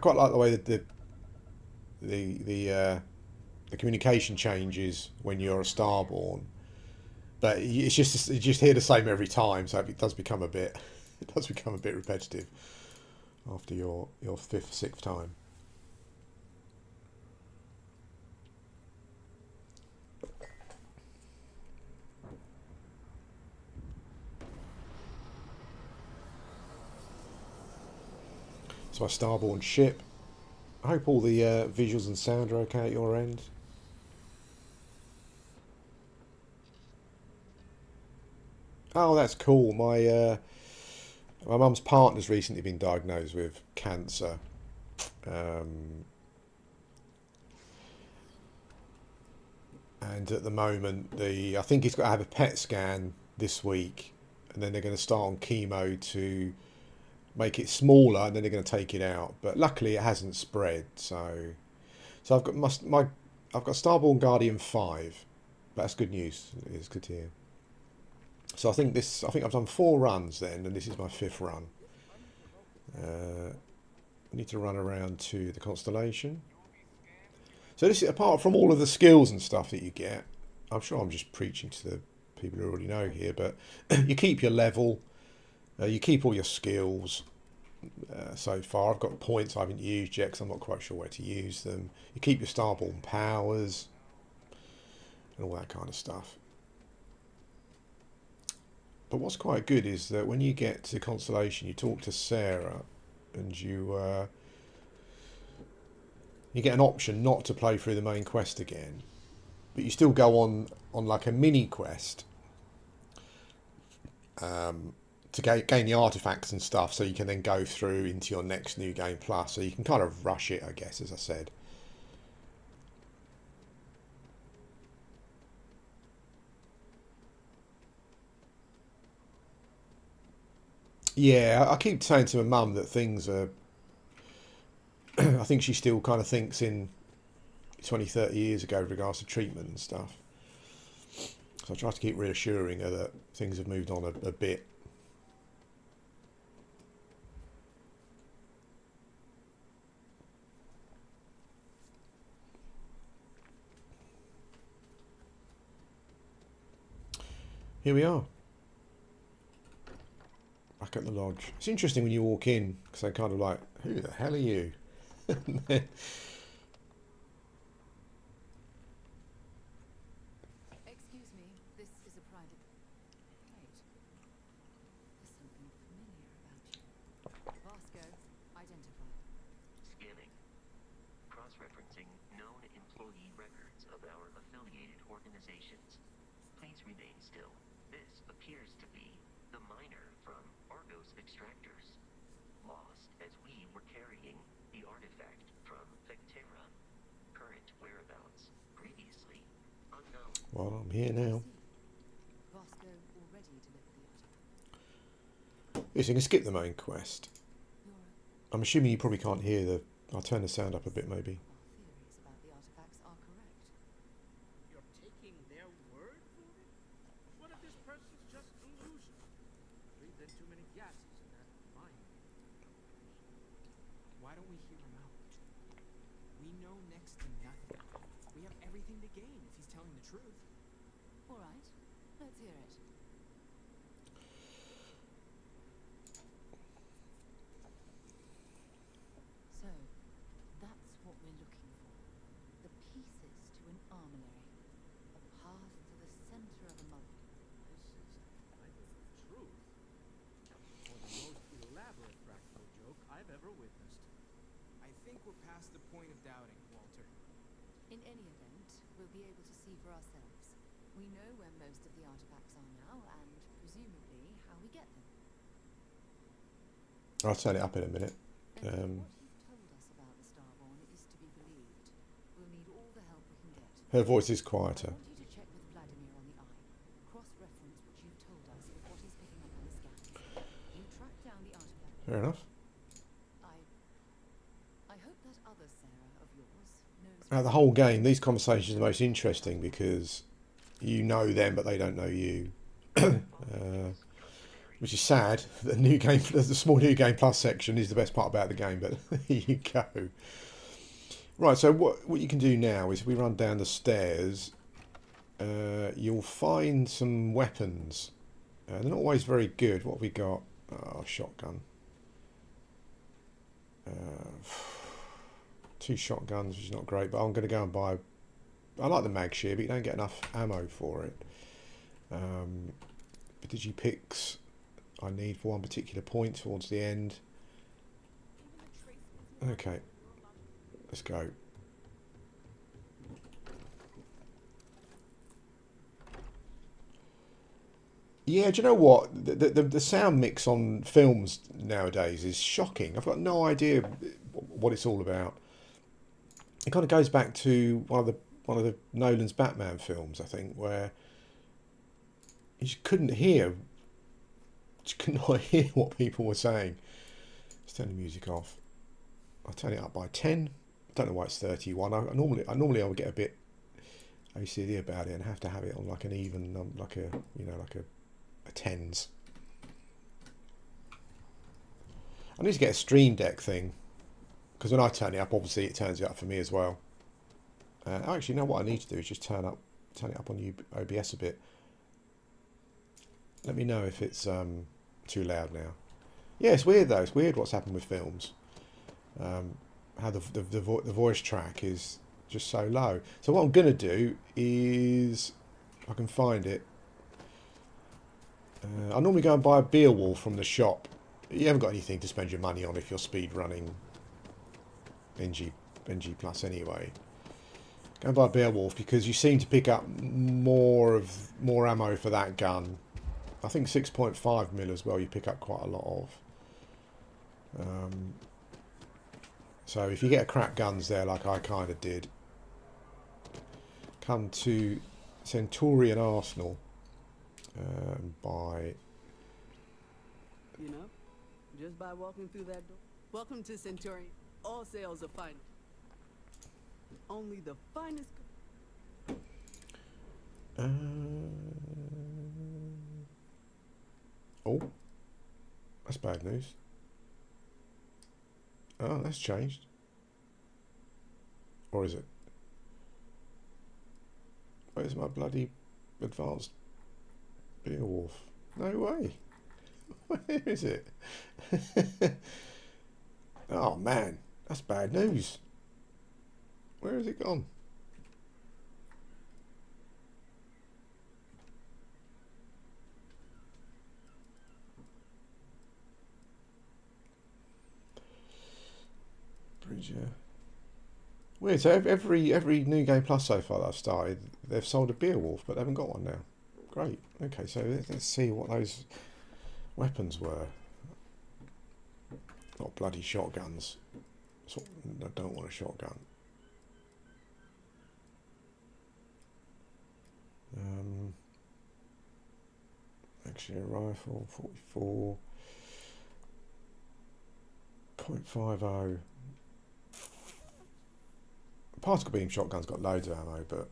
I quite like the way that the communication changes when you're a Starborn, but it's just you just hear the same every time, so it does become a bit it does become a bit repetitive after your fifth, sixth time. It's my Starborn ship. I hope all the visuals and sound are okay at your end. Oh, that's cool. My mum's partner's recently been diagnosed with cancer. Um, and at the moment, I think he's got to have a PET scan this week, and then they're going to start on chemo to make it smaller, and then they're going to take it out. But luckily, it hasn't spread. So I've got I've got Starborn Guardian 5. That's good news. It's good to hear. So I think I've done 4 runs then, and this is my 5th run. I need to run around to the constellation. So this is, apart from all of the skills and stuff that you get, I'm sure I'm just preaching to the people who already know here, but you keep your level, you keep all your skills. So far, I've got points I haven't used yet because I'm not quite sure where to use them. You keep your Starborn powers and all that kind of stuff. But what's quite good is that when you get to the constellation, you talk to Sarah, and you get an option not to play through the main quest again, but you still go on like a mini quest to gain the artifacts and stuff, so you can then go through into your next New Game Plus. So you can kind of rush it, I guess, as I said. Yeah, I keep saying to my mum that things are. I think she still kind of thinks in 20, 30 years ago with regards to treatment and stuff. So I try to keep reassuring her that things have moved on a bit. Here we are. Back at the lodge. It's interesting when you walk in, because they're kind of like, who the hell are you? Excuse me, this is a private... Wait. There's something familiar about you. Vasco, identify. Scanning. Cross-referencing known employee records of our affiliated organizations. Please remain still. This appears to be the miner from Argos Extractors. Lost as we were carrying the artifact from Vectera. Current whereabouts previously unknown. Well, I'm here now. Vasco already delivered the artifact. Yes, you can skip the main quest. You're I'm assuming you probably can't hear the... I'll turn the sound up a bit, maybe. Our theories about the artifacts are correct. You're taking their word for it? What if this person's just delusional? Breathed in too many gases in that mine. Why don't we hear him out? We know next to nothing. We have everything to gain if he's telling the truth. All right, let's hear it. So, that's what we're looking for. The pieces to an armory. A path to the center of a mother. This is either the truth or the most elaborate practical joke I've ever witnessed. I think we're past the point of doubting, Walter. In any event, we'll be able to see for ourselves. We know where most of the artifacts are now, and presumably how we get them. I'll turn it up in a minute. And if what you've told us about the Starborn is to be believed, we'll need all the help we can get. Her voice is I quieter. want you to check with Vladimir on the eye. Cross-reference what you've told us with what he's picking up on the scans. You track down the artifact. Fair enough. I hope that other Sarah of yours knows... Out of the whole game, these conversations are the most interesting because you know them, but they don't know you. which is sad. The new game, the small new game plus section is the best part about the game. But here you go. Right. So what you can do now is if we run down the stairs, you'll find some weapons. They're not always very good. What have we got? Oh, shotgun. 2 shotguns, which is not great, but I'm going to go and buy. I like the mag shear, but you don't get enough ammo for it. But digipicks I need for one particular point towards the end. Okay, let's go. Yeah, do you know what? The sound mix on films nowadays is shocking. I've got no idea what it's all about. It kind of goes back to one of the Nolan's Batman films, I think, where you just couldn't hear, could not hear what people were saying. Let's turn the music off. I'll turn it up by 10. I don't know why it's 31. I normally would get a bit OCD about it and have to have it on like an even, like a tens. I need to get a Stream Deck thing because when I turn it up, obviously it turns it up for me as well. Actually, no, what I need to do is just turn it up on OBS a bit. Let me know if it's too loud now. Yeah, it's weird though. It's weird what's happened with films. How the voice track is just so low. So what I'm gonna do is, if I can find it, I normally go and buy a Beowulf from the shop. You haven't got anything to spend your money on if you're speed running NG Plus anyway. Go and buy a Beowulf because you seem to pick up more ammo for that gun. I think 6.5mm as well. You pick up quite a lot of. So if you get a crap guns there, like I kind of did, come to Centurion Arsenal. By you know, just by walking through that door. Welcome to Centurion. All sales are final. Only the finest. Oh, that's bad news. Oh, that's changed. Or is it? Where's my bloody advanced Beowulf? No way. Where is it? Oh man, that's bad news. Where has it gone? Bridger. Weird. So every new game plus so far that I've started, they've sold a Beowulf, but they haven't got one now. Great. Okay, so let's see what those weapons were. Not bloody shotguns. I don't want a shotgun. Actually, a rifle, 44. .50. Particle beam shotgun's got loads of ammo, but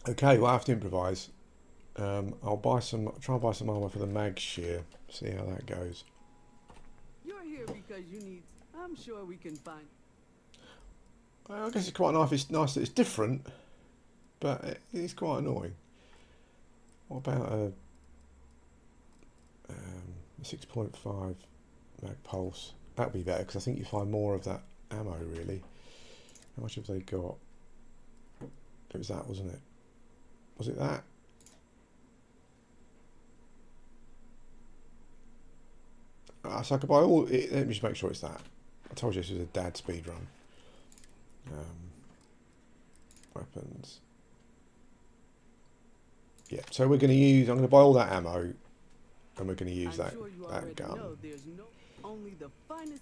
okay, well I have to improvise. I'll try and buy some armor for the mag shear. See how that goes. You're here because you need. I'm sure we can find. Well, I guess it's quite nice. It's nice that it's different, but it's quite annoying. What about a 6.5 mag pulse? That'd be better because I think you find more of that ammo. Really, how much have they got? It was that, wasn't it? Was it that? So I could buy all. Let me just make sure it's that. I told you this was a dad speed run. Weapons. Yeah, so we're going to use. I'm going to buy all that ammo, and we're going to use I'm that sure you that already gun. know there's no only the finest.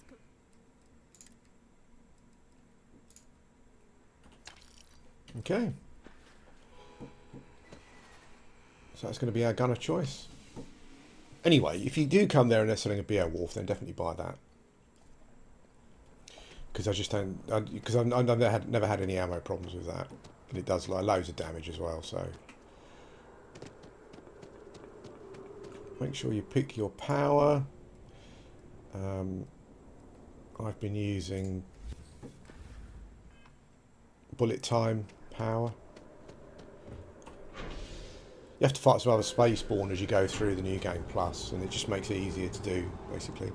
Okay. So that's going to be our gun of choice. Anyway, if you do come there and they're selling a Beowulf, then definitely buy that. Because I just don't. Because I've never had any ammo problems with that. and it does like loads of damage as well. So make sure you pick your power. I've been using bullet time power. You have to fight some other space spawn as you go through the New Game Plus, and it just makes it easier to do, basically.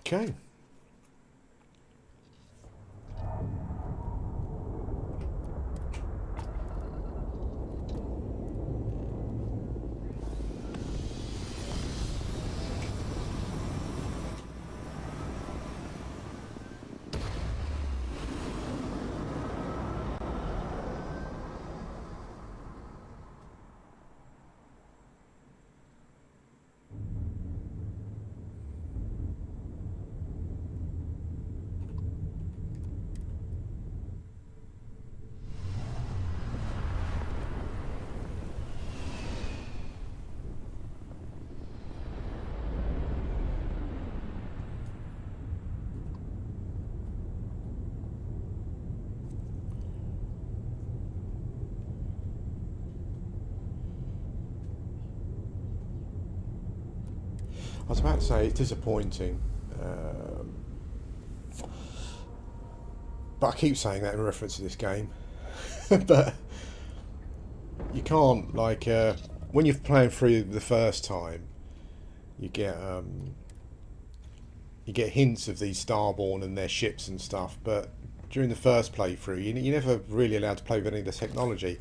Okay. I was about to say it's disappointing, but I keep saying that in reference to this game. But you can't, like, when you're playing through the first time, you get hints of these Starborn and their ships and stuff. But during the first playthrough, you're never really allowed to play with any of the technology.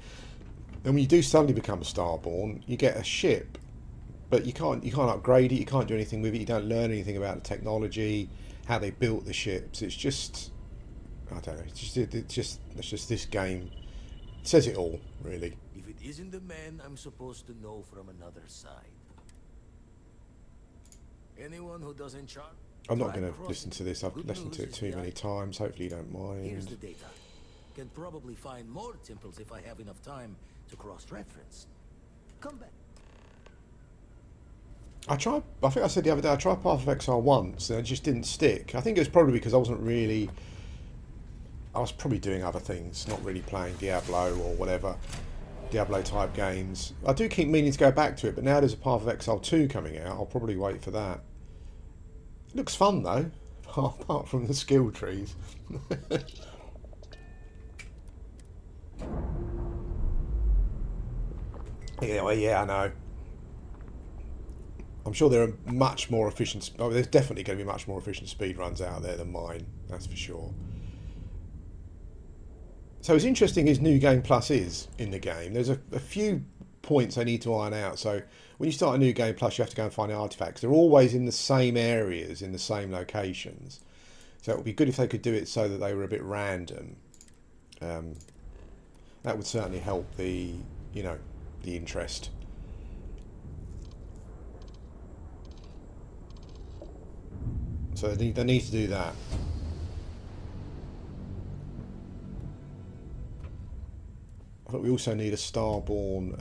And when you do suddenly become a Starborn, you get a ship. But you can't upgrade it. You can't do anything with it. You don't learn anything about the technology, how they built the ships. It's just, I don't know. It's just this game says it all, really. If it isn't the man I'm supposed to know from another side. Anyone who doesn't charm. I'm not going to listen to this. I've listened to it too many times. Hopefully you don't Here's the mind. data. Can probably find more temples if I have enough time to cross-reference. Come back. I think I said the other day, I tried Path of Exile once and it just didn't stick. I think it was probably because I was probably doing other things, not really playing Diablo or whatever, Diablo type games. I do keep meaning to go back to it, but now there's a Path of Exile 2 coming out, I'll probably wait for that. It looks fun though, apart from the skill trees. Yeah, well, yeah, I know. I'm sure there are much more efficient. Oh, there's definitely going to be much more efficient speed runs out there than mine. That's for sure. So as interesting as New Game Plus is in the game, there's a few points I need to iron out. So when you start a New Game Plus, you have to go and find the artifacts. They're always in the same areas, in the same locations. So it would be good if they could do it so that they were a bit random. That would certainly help the interest. So they need to do that. I think we also need a Starborn.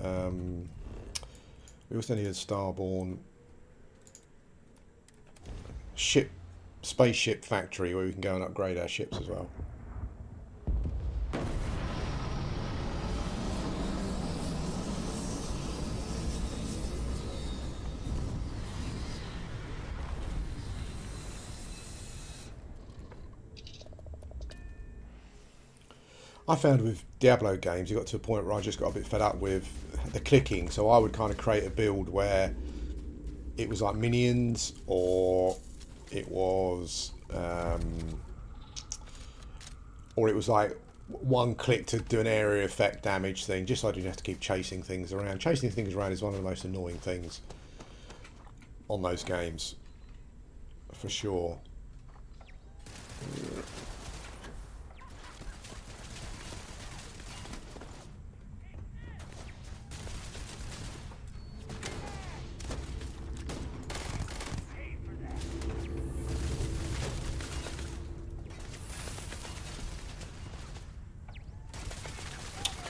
Spaceship factory where we can go and upgrade our ships as well. I found with Diablo games, you got to a point where I just got a bit fed up with the clicking. So I would kind of create a build where it was like minions, or it was like one click to do an area effect damage thing, just so I didn't have to keep chasing things around. Chasing things around is one of the most annoying things on those games, for sure.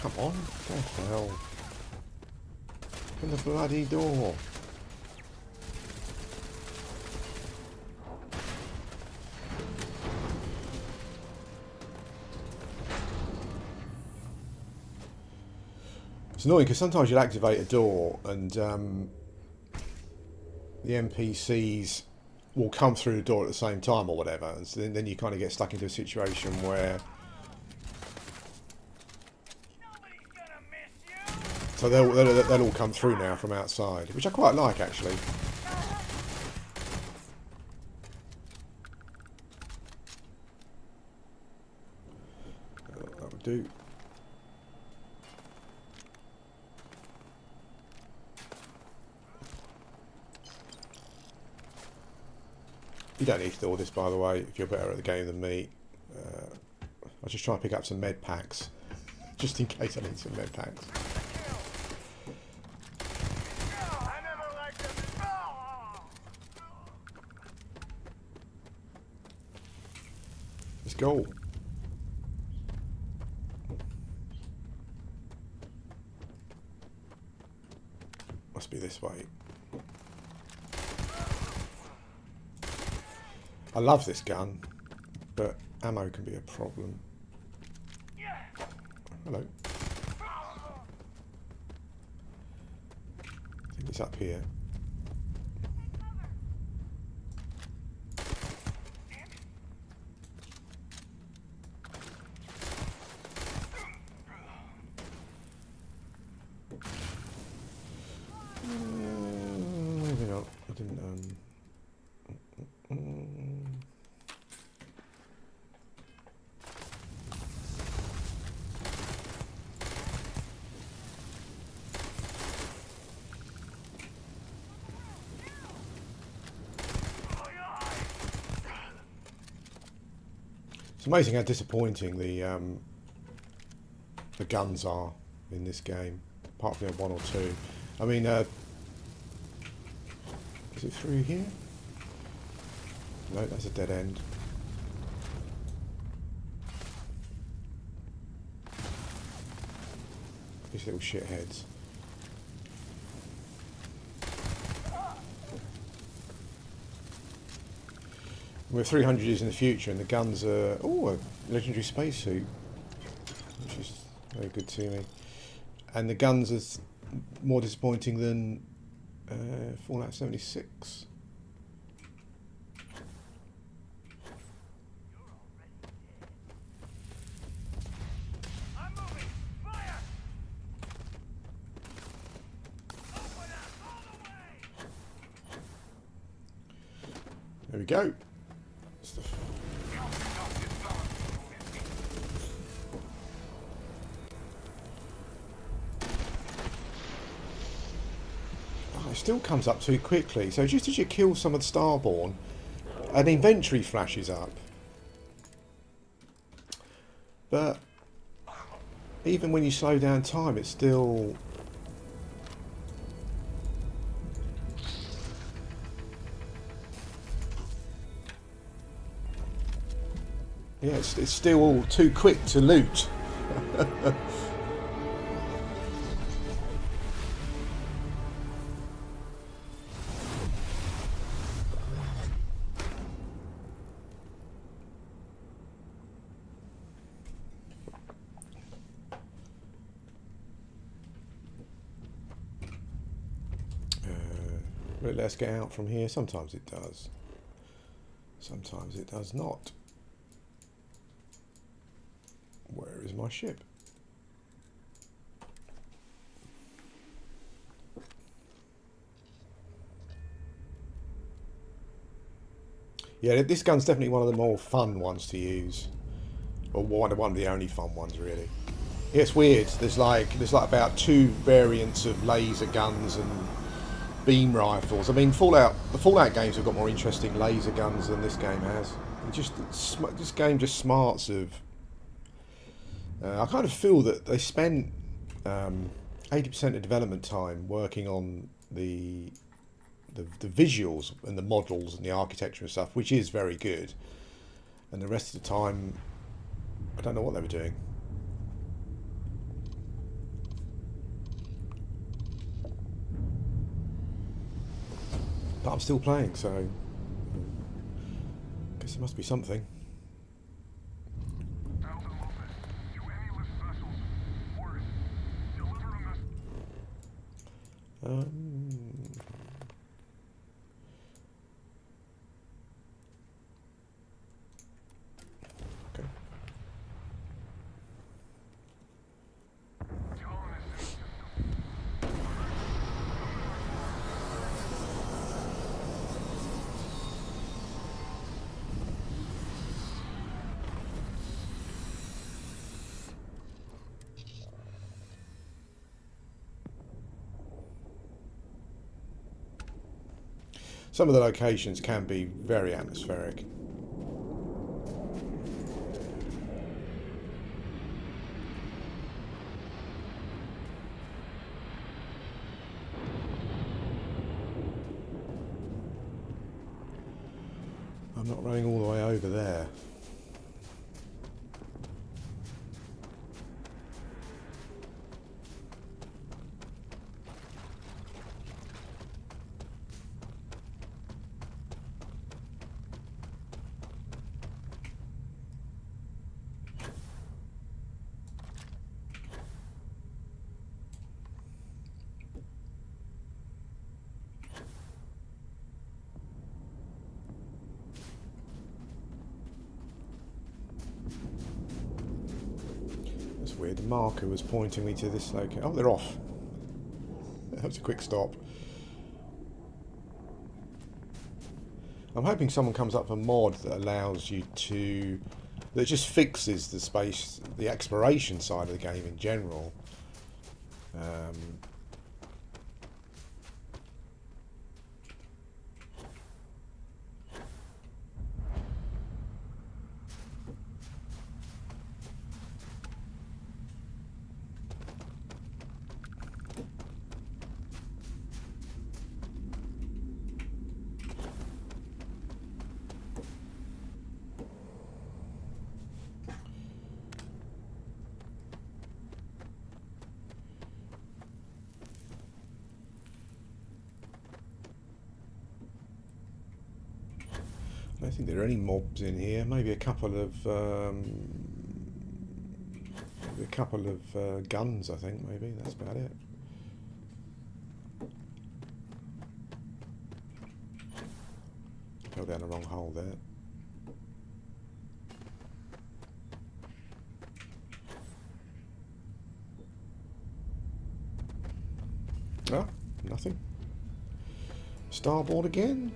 Come on, what the hell? Open the bloody door. annoying because sometimes you'll activate a door and the NPCs will come through the door at the same time or whatever, and so then you kind of get stuck into a situation where so they'll all come through now from outside, which I quite like actually. That would do. You don't need to do all this, by the way, if you're better at the game than me. I'll just try and pick up some med packs, just in case I need some med packs. Let's go. Must be this way. I love this gun, but ammo can be a problem. Hello. I think it's up here. Maybe not. I didn't. It's amazing how disappointing the guns are in this game, apart from one or two. I mean, is it through here? No, that's a dead end. These little shitheads. We're 300 years in the future, and the guns are a legendary spacesuit, which is very good to me. And the guns are more disappointing than Fallout 76. There we go. Oh, it still comes up too quickly. So just as you kill some of the Starborn, an inventory flashes up. But even when you slow down time, it's still... Yeah, it's still all too quick to loot. Let's get out from here. Sometimes it does. Sometimes it does not. Where is my ship? Yeah, this gun's definitely one of the more fun ones to use, or one of the only fun ones, really. Yeah, it's weird. There's like about 2 variants of laser guns and beam rifles. I mean, the Fallout games have got more interesting laser guns than this game has. This game just smarts of. I kind of feel that they spent 80% of development time working on the visuals and the models and the architecture and stuff, which is very good. And the rest of the time, I don't know what they were doing. But I'm still playing, so I guess there must be something. Okay. Some of the locations can be very atmospheric. I'm not running all the way over there. That's weird. The marker was pointing me to this location. Oh, they're off. That was a quick stop. I'm hoping someone comes up with a mod that allows you to... that just fixes the space, the exploration side of the game in general. I don't think there are any mobs in here. Maybe a couple of guns. I think maybe that's about it. Fell down the wrong hole there. Oh, nothing. Starboard again?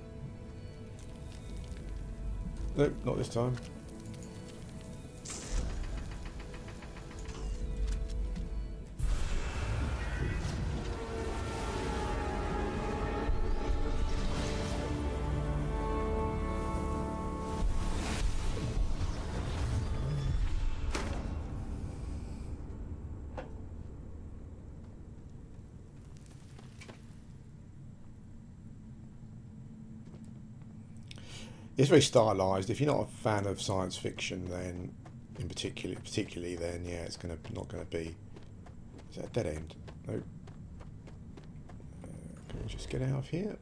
Nope, not this time. It's very stylized. If you're not a fan of science fiction, then particularly then yeah, it's not gonna be. Is that a dead end? Nope. Can we just get out of here?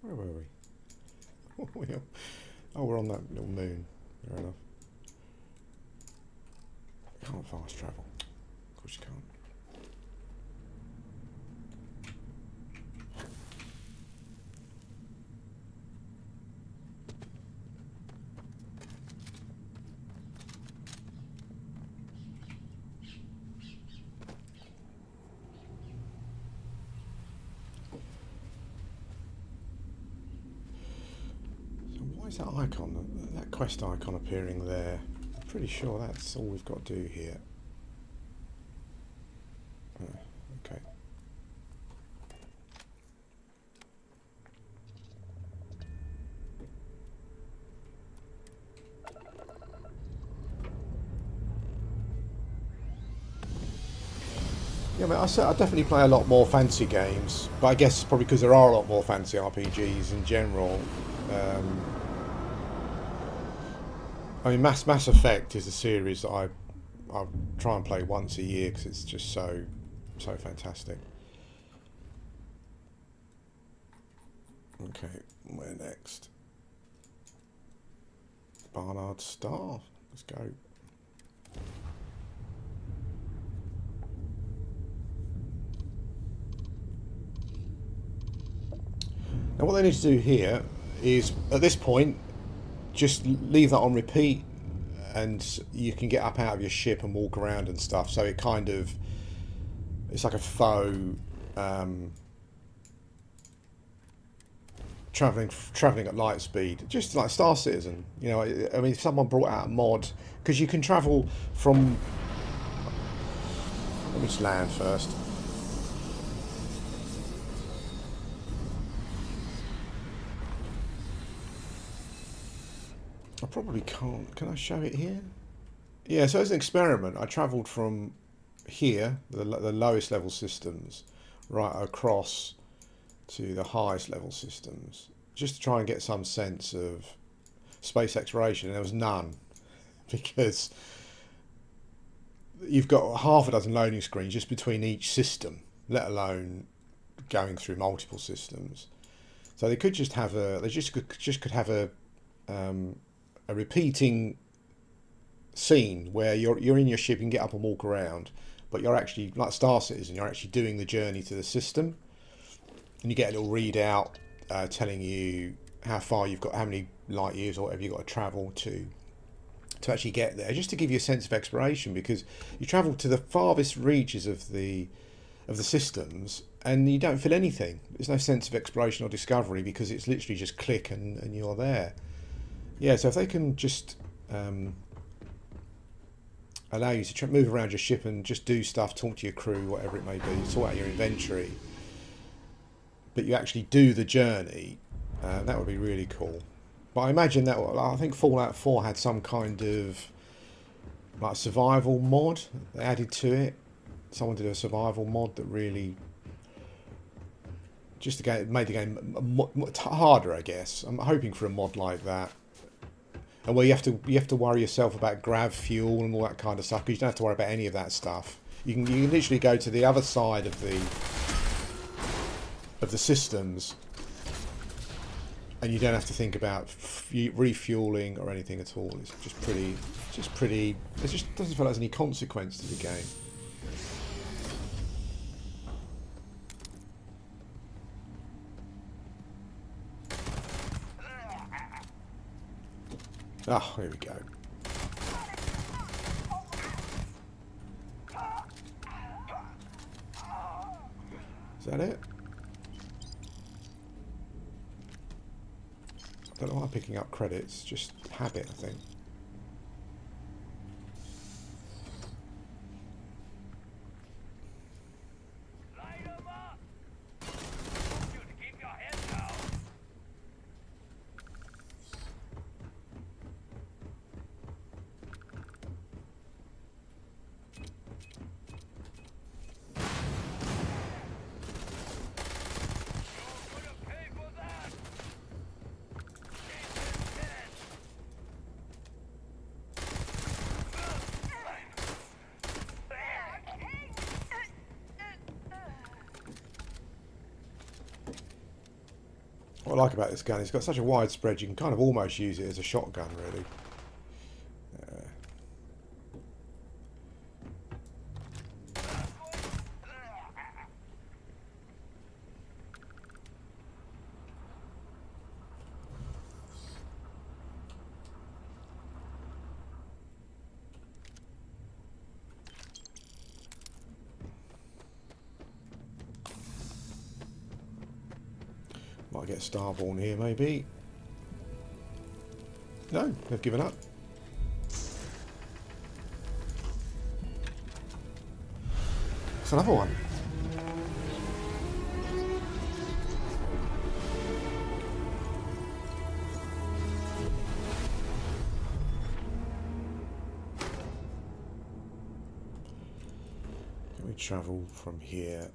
Where were we? Oh, we're on that little moon. Fair enough. Can't fast travel. Of course you can't. So why is that icon, that quest icon appearing there? I'm pretty sure that's all we've got to do here. Oh, okay. Yeah, I mean, I definitely play a lot more fancy games, but I guess probably because there are a lot more fancy RPGs in general. I mean, Mass Effect is a series that I try and play once a year because it's just so fantastic. Okay, where next? Barnard Star. Let's go. Now what they need to do here is, at this point, just leave that on repeat, and you can get up out of your ship and walk around and stuff. So it kind of, it's like a faux traveling at light speed, just like Star Citizen. You know, I mean, if someone brought out a mod, because you can travel from. Let me just land first. I probably can't. Can I show it here? Yeah, so as an experiment, I travelled from here, the lowest level systems, right across to the highest level systems, just to try and get some sense of space exploration. And there was none, because you've got half a dozen loading screens just between each system, let alone going through multiple systems. So they could just have a, they just could have a repeating scene where you're in your ship, you can get up and walk around, but you're actually, like Star Citizen, you're actually doing the journey to the system, and you get a little readout telling you how far you've got, how many light years or whatever you've got to travel to actually get there, just to give you a sense of exploration, because you travel to the farthest reaches of the systems and you don't feel anything. There's no sense of exploration or discovery, because it's literally just click and you're there. Yeah, so if they can just allow you to move around your ship and just do stuff, talk to your crew, whatever it may be, sort out your inventory, but you actually do the journey, that would be really cool. But I imagine that, I think Fallout 4 had some kind of like survival mod they added to it. Someone did a survival mod that really just made the game harder, I guess. I'm hoping for a mod like that, and where you have to worry yourself about grav fuel and all that kind of stuff, because you don't have to worry about any of that stuff. You can literally go to the other side of the systems, and you don't have to think about refueling or anything at all. It's just pretty. It just doesn't feel like there's any consequence to the game. Oh, here we go. Is that it? I don't know why I'm picking up credits, just habit, I think. What I like about this gun, it's got such a wide spread, you can kind of almost use it as a shotgun, really. Might get Starborn here, maybe. No, they've given up. It's another one. Can we travel from here?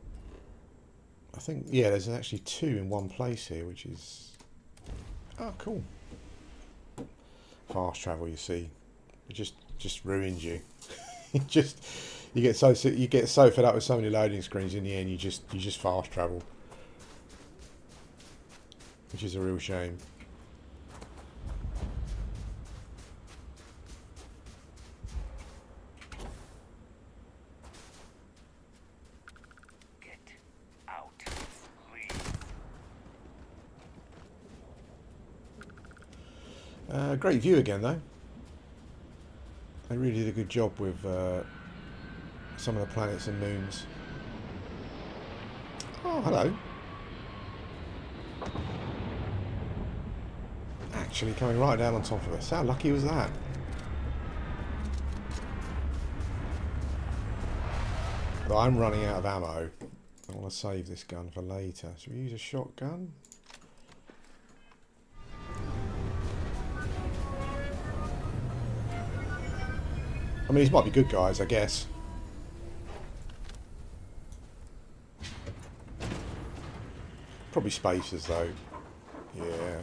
I think, yeah, there's actually two in one place here, which is... Oh, cool. Fast travel, you see. It just ruins you. You get so fed up with so many loading screens, in the end you just fast travel. Which is a real shame. Great view again, though. They really did a good job with some of the planets and moons. Oh, hello. Actually coming right down on top of us. How lucky was that? But I'm running out of ammo. I want to save this gun for later. Should we use a shotgun? I mean, these might be good guys, I guess. Probably spacers, though. Yeah.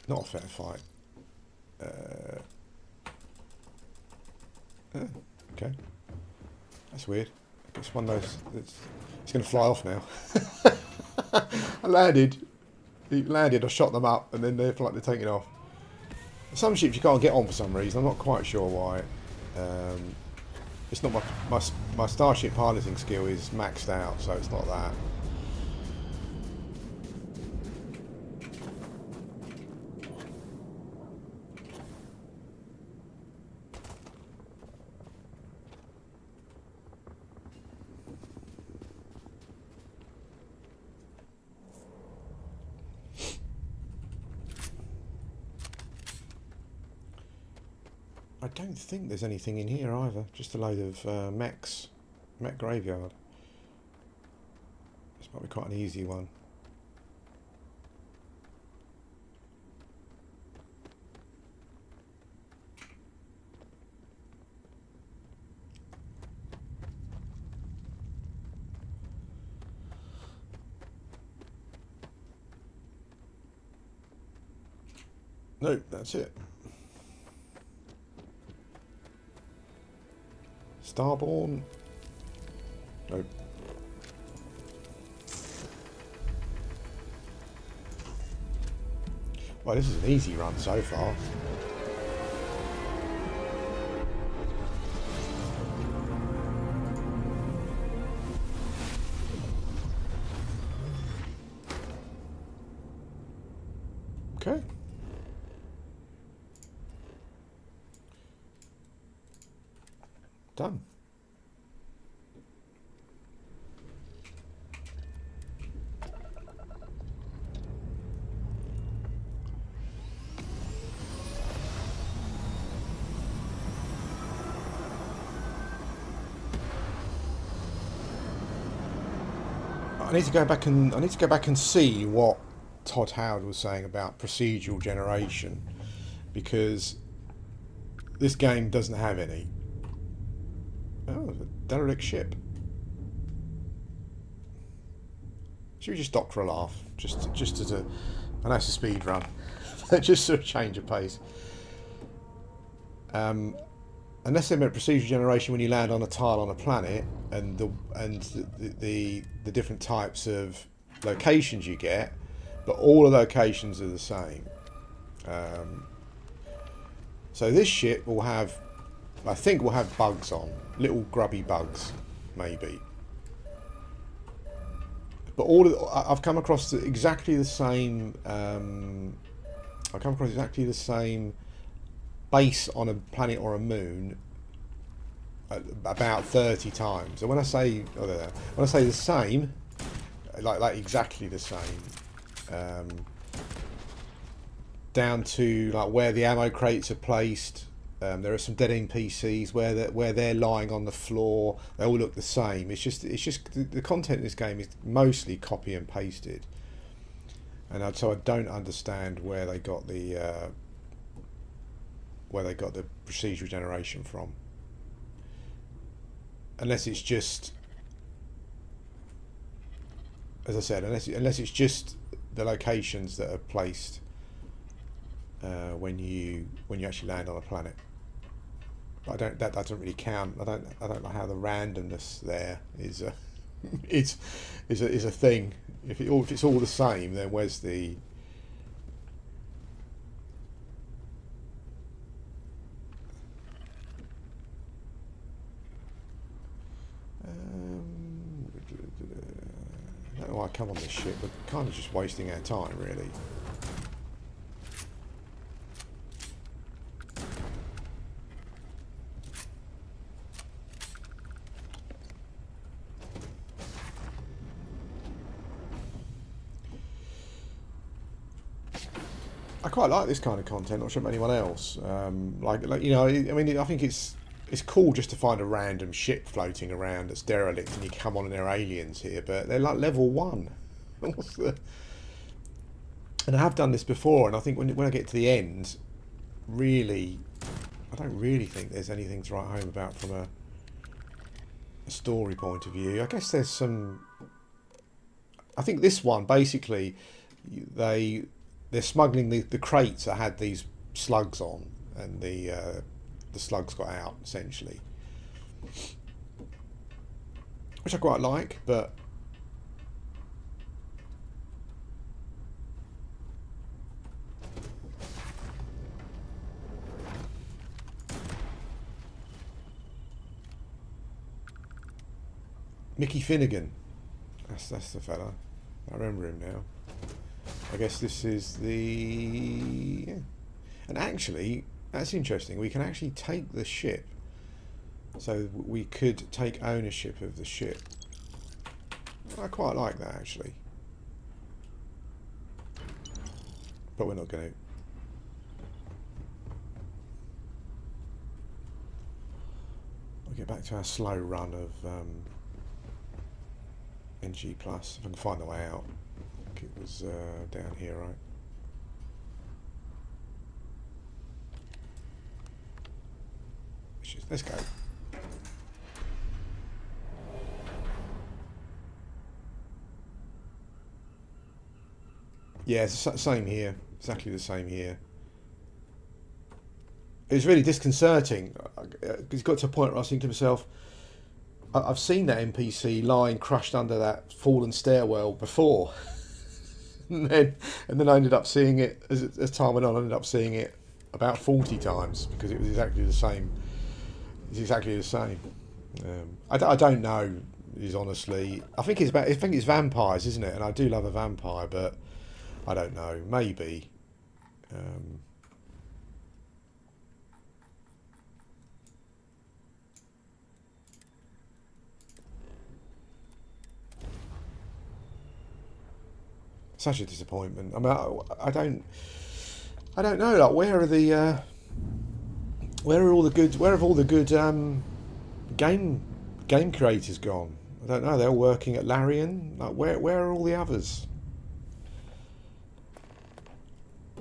Not a fair fight. Oh, okay. That's weird. It's one of those. It's going to fly off now. I landed. He landed. I shot them up, and then they're like they're taking off. Some ships you can't get on for some reason. I'm not quite sure why. It's not my starship piloting skill is maxed out, so it's not that. I don't think there's anything in here either. Just a load of mechs. Mech graveyard. This might be quite an easy one. Nope, that's it. Starborn. Nope. Well, this is an easy run so far. Okay. Done. I need to go back and see what Todd Howard was saying about procedural generation, because this game doesn't have any. Oh, a derelict ship. Should we just dock for a laugh? Just as a, I know it's a speed run, just sort of change of pace. Unless they meant procedural generation when you land on a tile on a planet, and the different types of locations you get, but all the locations are the same. So this ship will have, I think, will have bugs on, little grubby bugs, maybe. But I've come across exactly the same. I've come across exactly the same base on a planet or a moon about 30 times. And when I say the same, like exactly the same, down to like where the ammo crates are placed. There are some dead NPCs where they're lying on the floor. They all look the same. It's just the content in this game is mostly copy and pasted, and so I don't understand where they got the procedural generation from. Unless it's just, as I said, unless it's just the locations that are placed when you actually land on a planet. But that doesn't really count. I don't know how the randomness there is a thing. If it's all the same, then where's the come on this ship. We're kind of just wasting our time, really. I quite like this kind of content. Not sure about anyone else. Like you know, I mean, I think it's cool just to find a random ship floating around that's derelict, and you come on and there are aliens here, but they're like level 1. What's the? And I have done this before, and I think when I get to the end, really, I don't really think there's anything to write home about from a story point of view. I guess there's some. I think this one basically, they're smuggling the crates that had these slugs on, and the slugs got out essentially, which I quite like, but Mickey Finnegan, that's the fella. I remember him now. I guess this is the... Yeah. And actually, that's interesting. We can actually take the ship. So we could take ownership of the ship. I quite like that, actually. But we're not going to. We'll get back to our slow run of NG+, if I can find the way out. It was down here, right? Let's go. Yeah, it's the same here. Exactly the same here. It was really disconcerting. It's got to a point where I was thinking to myself, I've seen that NPC lying crushed under that fallen stairwell before. and then I ended up seeing it, as time went on, I ended up seeing it about 40 times because it was exactly the same. It's exactly the same. I don't know, is honestly. I think it's vampires, isn't it? And I do love a vampire, but I don't know. Maybe. Such a disappointment. I mean, I don't know. Like, where have all the good game creators gone? I don't know. They're all working at Larian. Like, where are all the others?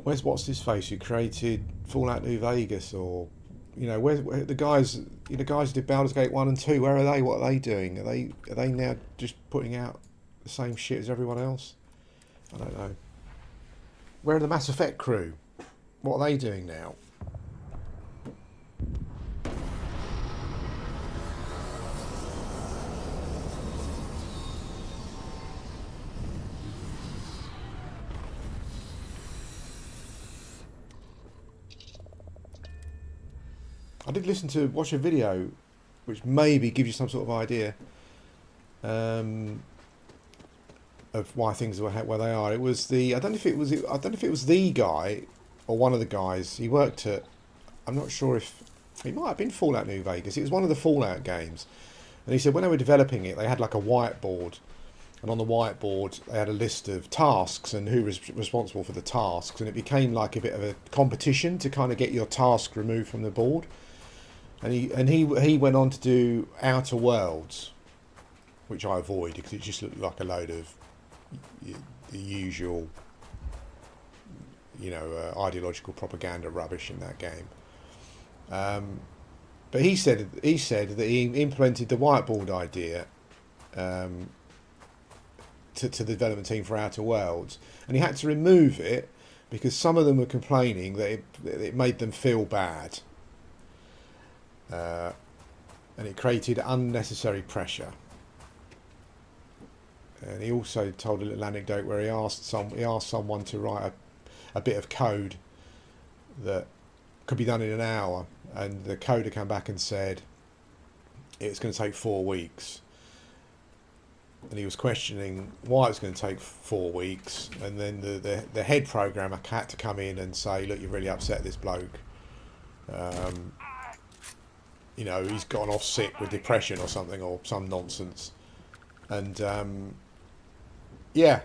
Where's what's his face who created Fallout New Vegas, or where the guys? The guys who did Baldur's Gate 1 and 2. Where are they? What are they doing? Are they now just putting out the same shit as everyone else? I don't know. Where are the Mass Effect crew? What are they doing now? I did watch a video which maybe gives you some sort of idea of why things are where they are. It was I don't know if it was the guy or one of the guys. He worked at, I'm not sure if it might have been Fallout New Vegas. It was one of the Fallout games, and he said when they were developing it, they had like a whiteboard, and on the whiteboard they had a list of tasks and who was responsible for the tasks, and it became like a bit of a competition to kind of get your task removed from the board. And he went on to do Outer Worlds, which I avoided because it just looked like a load of the usual, ideological propaganda rubbish in that game. But he said that he implemented the whiteboard idea to the development team for Outer Worlds, and he had to remove it because some of them were complaining that it made them feel bad, and it created unnecessary pressure. And he also told a little anecdote where he asked someone to write a bit of code that could be done in an hour, and the coder came back and said it's going to take 4 weeks. and he was questioning why it's going to take 4 weeks, and then the head programmer had to come in and say, look, you've really upset this bloke. You know, he's gone off sick with depression or something, or some nonsense. And yeah,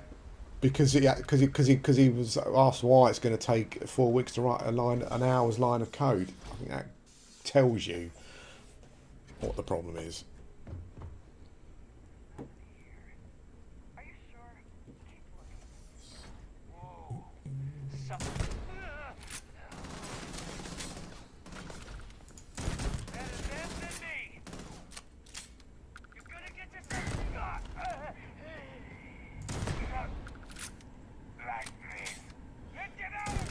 because he was asked why it's going to take 4 weeks to write an hour's line of code. I think that tells you what the problem is. Are you sure? Keep looking. Whoa. Something. Better them than me. You're gonna get this everything on. Like this. Let's get out of here.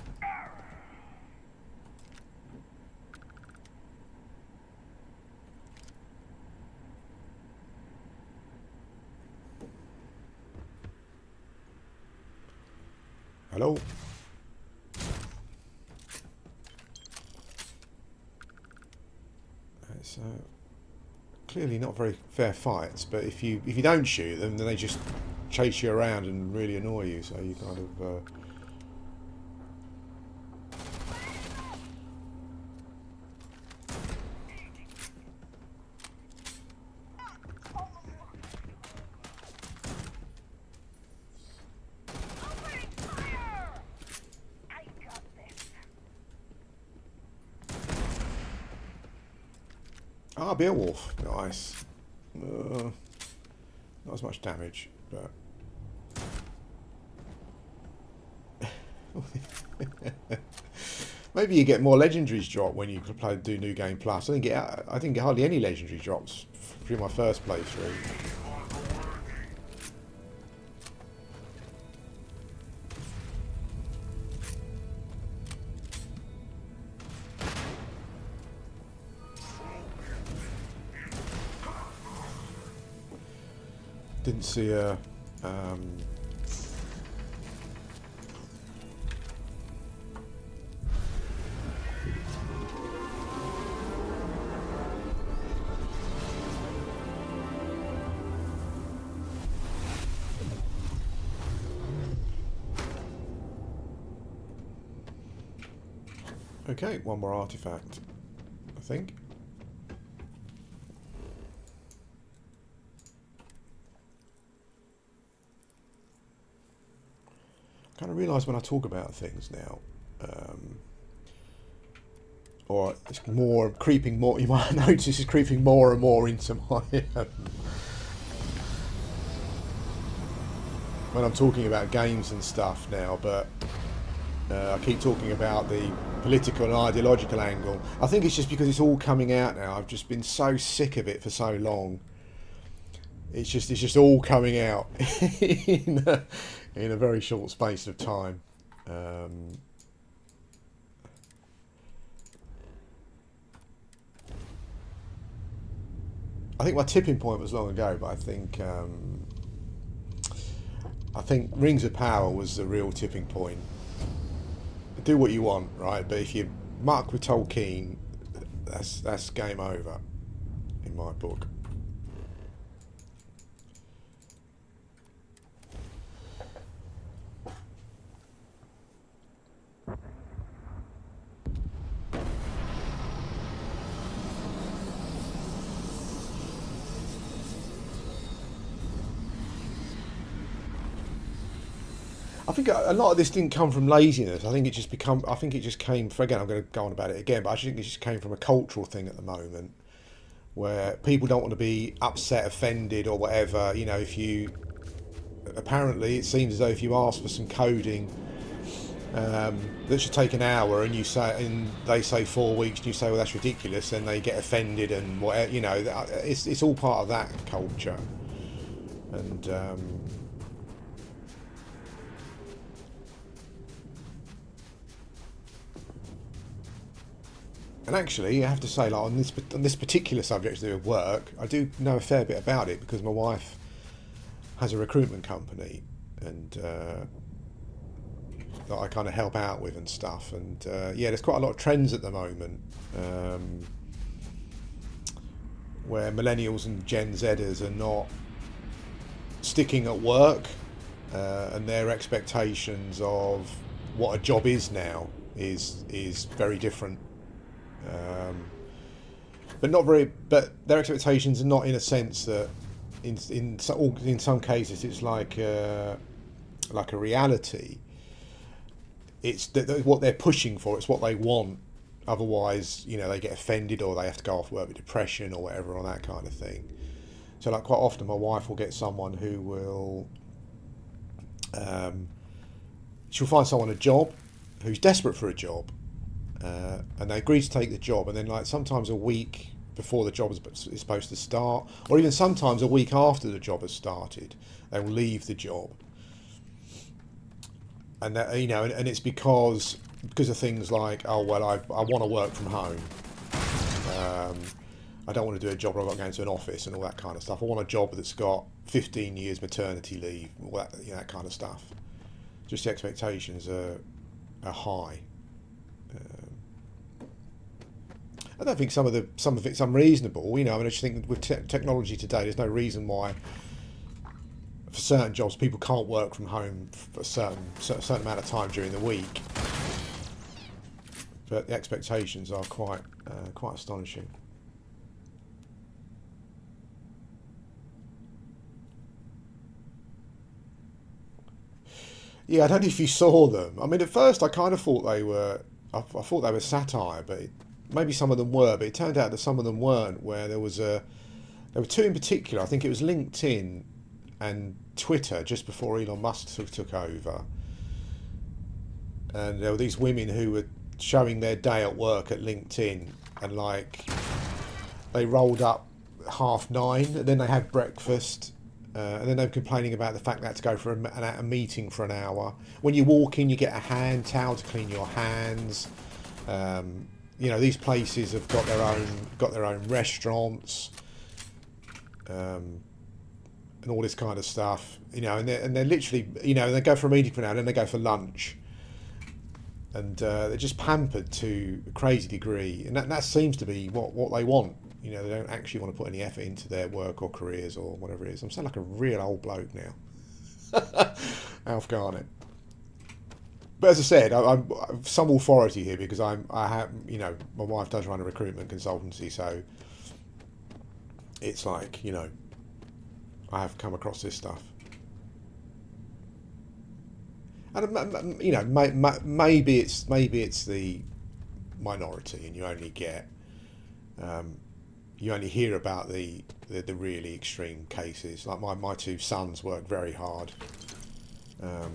Hello? It's clearly not very fair fights, but if you don't shoot them, then they just chase you around and really annoy you, so you kind of... Opening fire! I got this. Ah, Beowulf. Nice. Not as much damage, but... Maybe you get more legendaries drop when you do New Game Plus. I didn't get hardly any legendary drops through my first playthrough. Didn't see a okay, one more artifact, I think. I kind of realise when I talk about things now, or it's more creeping more. You might notice it's creeping more and more into my when I'm talking about games and stuff now. But I keep talking about the political and ideological angle. I think it's just because it's all coming out now. I've just been so sick of it for so long. It's just all coming out in a very short space of time. I think my tipping point was long ago, but I think Rings of Power was the real tipping point. Do what you want, right? But if you muck with Tolkien, that's game over, in my book. I think a lot of this didn't come from laziness. I think it just came. Again, I'm going to go on about it again, but I think it just came from a cultural thing at the moment, where people don't want to be upset, offended, or whatever. You know, apparently it seems as though if you ask for some coding that should take an hour, and they say 4 weeks, and you say, well, that's ridiculous, then they get offended and whatever. You know, it's all part of that culture, and. And actually, I have to say, like on this particular subject to do with work, I do know a fair bit about it because my wife has a recruitment company, and that I kind of help out with and stuff. And yeah, there's quite a lot of trends at the moment where millennials and Gen Zers are not sticking at work, and their expectations of what a job is now is very different. But not very. But their expectations are not in a sense that in some cases it's like a reality. It's what they're pushing for. It's what they want. Otherwise, you know, they get offended or they have to go off work with depression or whatever on that kind of thing. So, like, quite often my wife will get someone who will, she'll find someone a job who's desperate for a job, and they agree to take the job, and then, like, sometimes a week before the job is supposed to start, or even sometimes a week after the job has started, they will leave the job. And that, you know, and it's because of things like, oh well, I want to work from home. I don't want to do a job where I've got to go into an office and all that kind of stuff. I want a job that's got 15 years maternity leave, all that, you know, that kind of stuff. Just the expectations are high. I don't think some of it's unreasonable. You know, I mean, I just think with technology today, there's no reason why for certain jobs people can't work from home for a certain amount of time during the week. But the expectations are quite astonishing. Yeah, I don't know if you saw them. I mean, at first I kind of thought they were. I thought they were satire, but maybe some of them were. But it turned out that some of them weren't. Where there were two in particular. I think it was LinkedIn and Twitter just before Elon Musk took over, and there were these women who were showing their day at work at LinkedIn, and like they rolled up 9:30, and then they had breakfast, and then they were complaining about the fact they had to go for a meeting for an hour. When you walk in, you get a hand towel to clean your hands. You know, these places have got their own restaurants. And all this kind of stuff, you know, and they're literally, you know, they go for a meeting for an hour, then they go for lunch, and they're just pampered to a crazy degree, and that seems to be what they want. You know, they don't actually want to put any effort into their work or careers or whatever it is. I'm sounding like a real old bloke now, Alf Garnett. But as I said, I'm some authority here because I have, you know, my wife does run a recruitment consultancy, so it's like, you know, I have come across this stuff, and you know, maybe it's the minority, and you only get you only hear about the really extreme cases. Like my two sons work very hard. Where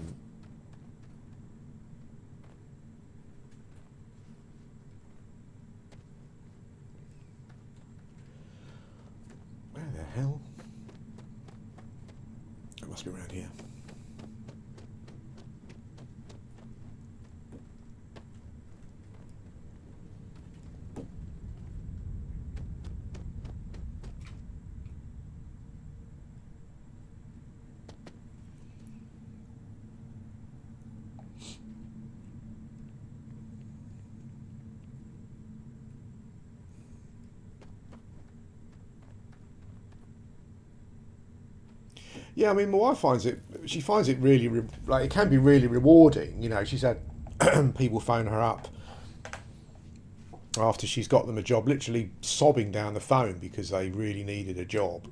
the hell? It must be around here. Yeah, I mean, my wife finds it. She finds it really like it can be really rewarding. You know, she's had people phone her up after she's got them a job, literally sobbing down the phone because they really needed a job,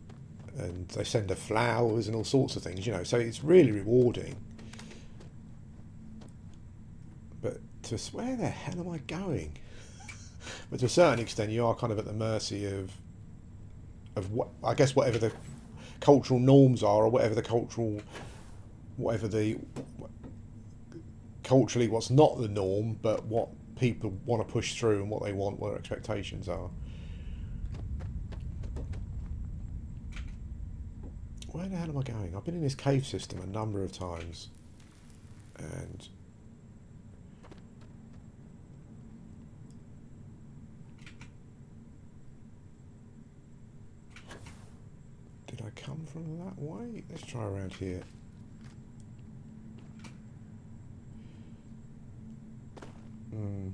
and they send her flowers and all sorts of things. You know, so it's really rewarding. But where the hell am I going? But to a certain extent, you are kind of at the mercy of what, I guess, whatever the cultural norms are, or whatever the culturally what's not the norm, but what people want to push through and what they want, what their expectations are. Where the hell am I going? I've been in this cave system a number of times, and did I come from that way? Let's try around here. I don't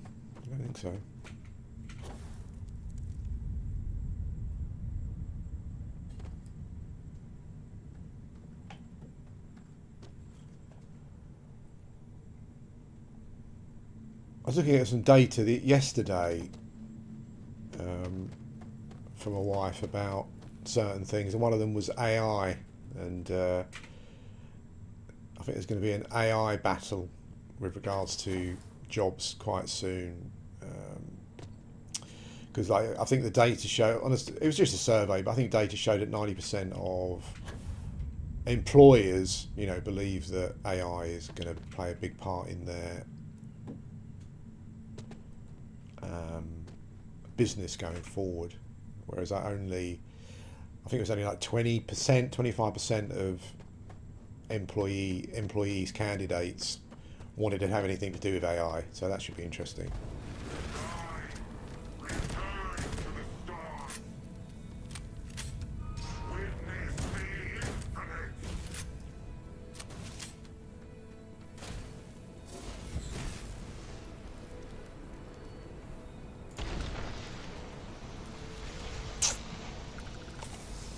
think so. I was looking at some data yesterday from my wife about certain things, and one of them was AI, and I think there's going to be an AI battle with regards to jobs quite soon. Because I think the data show, honestly, it was just a survey, but I think data showed that 90% of employers, believe that AI is going to play a big part in their business going forward. Whereas I think it was only like 20%, 25% of employees, candidates wanted to have anything to do with AI. So that should be interesting.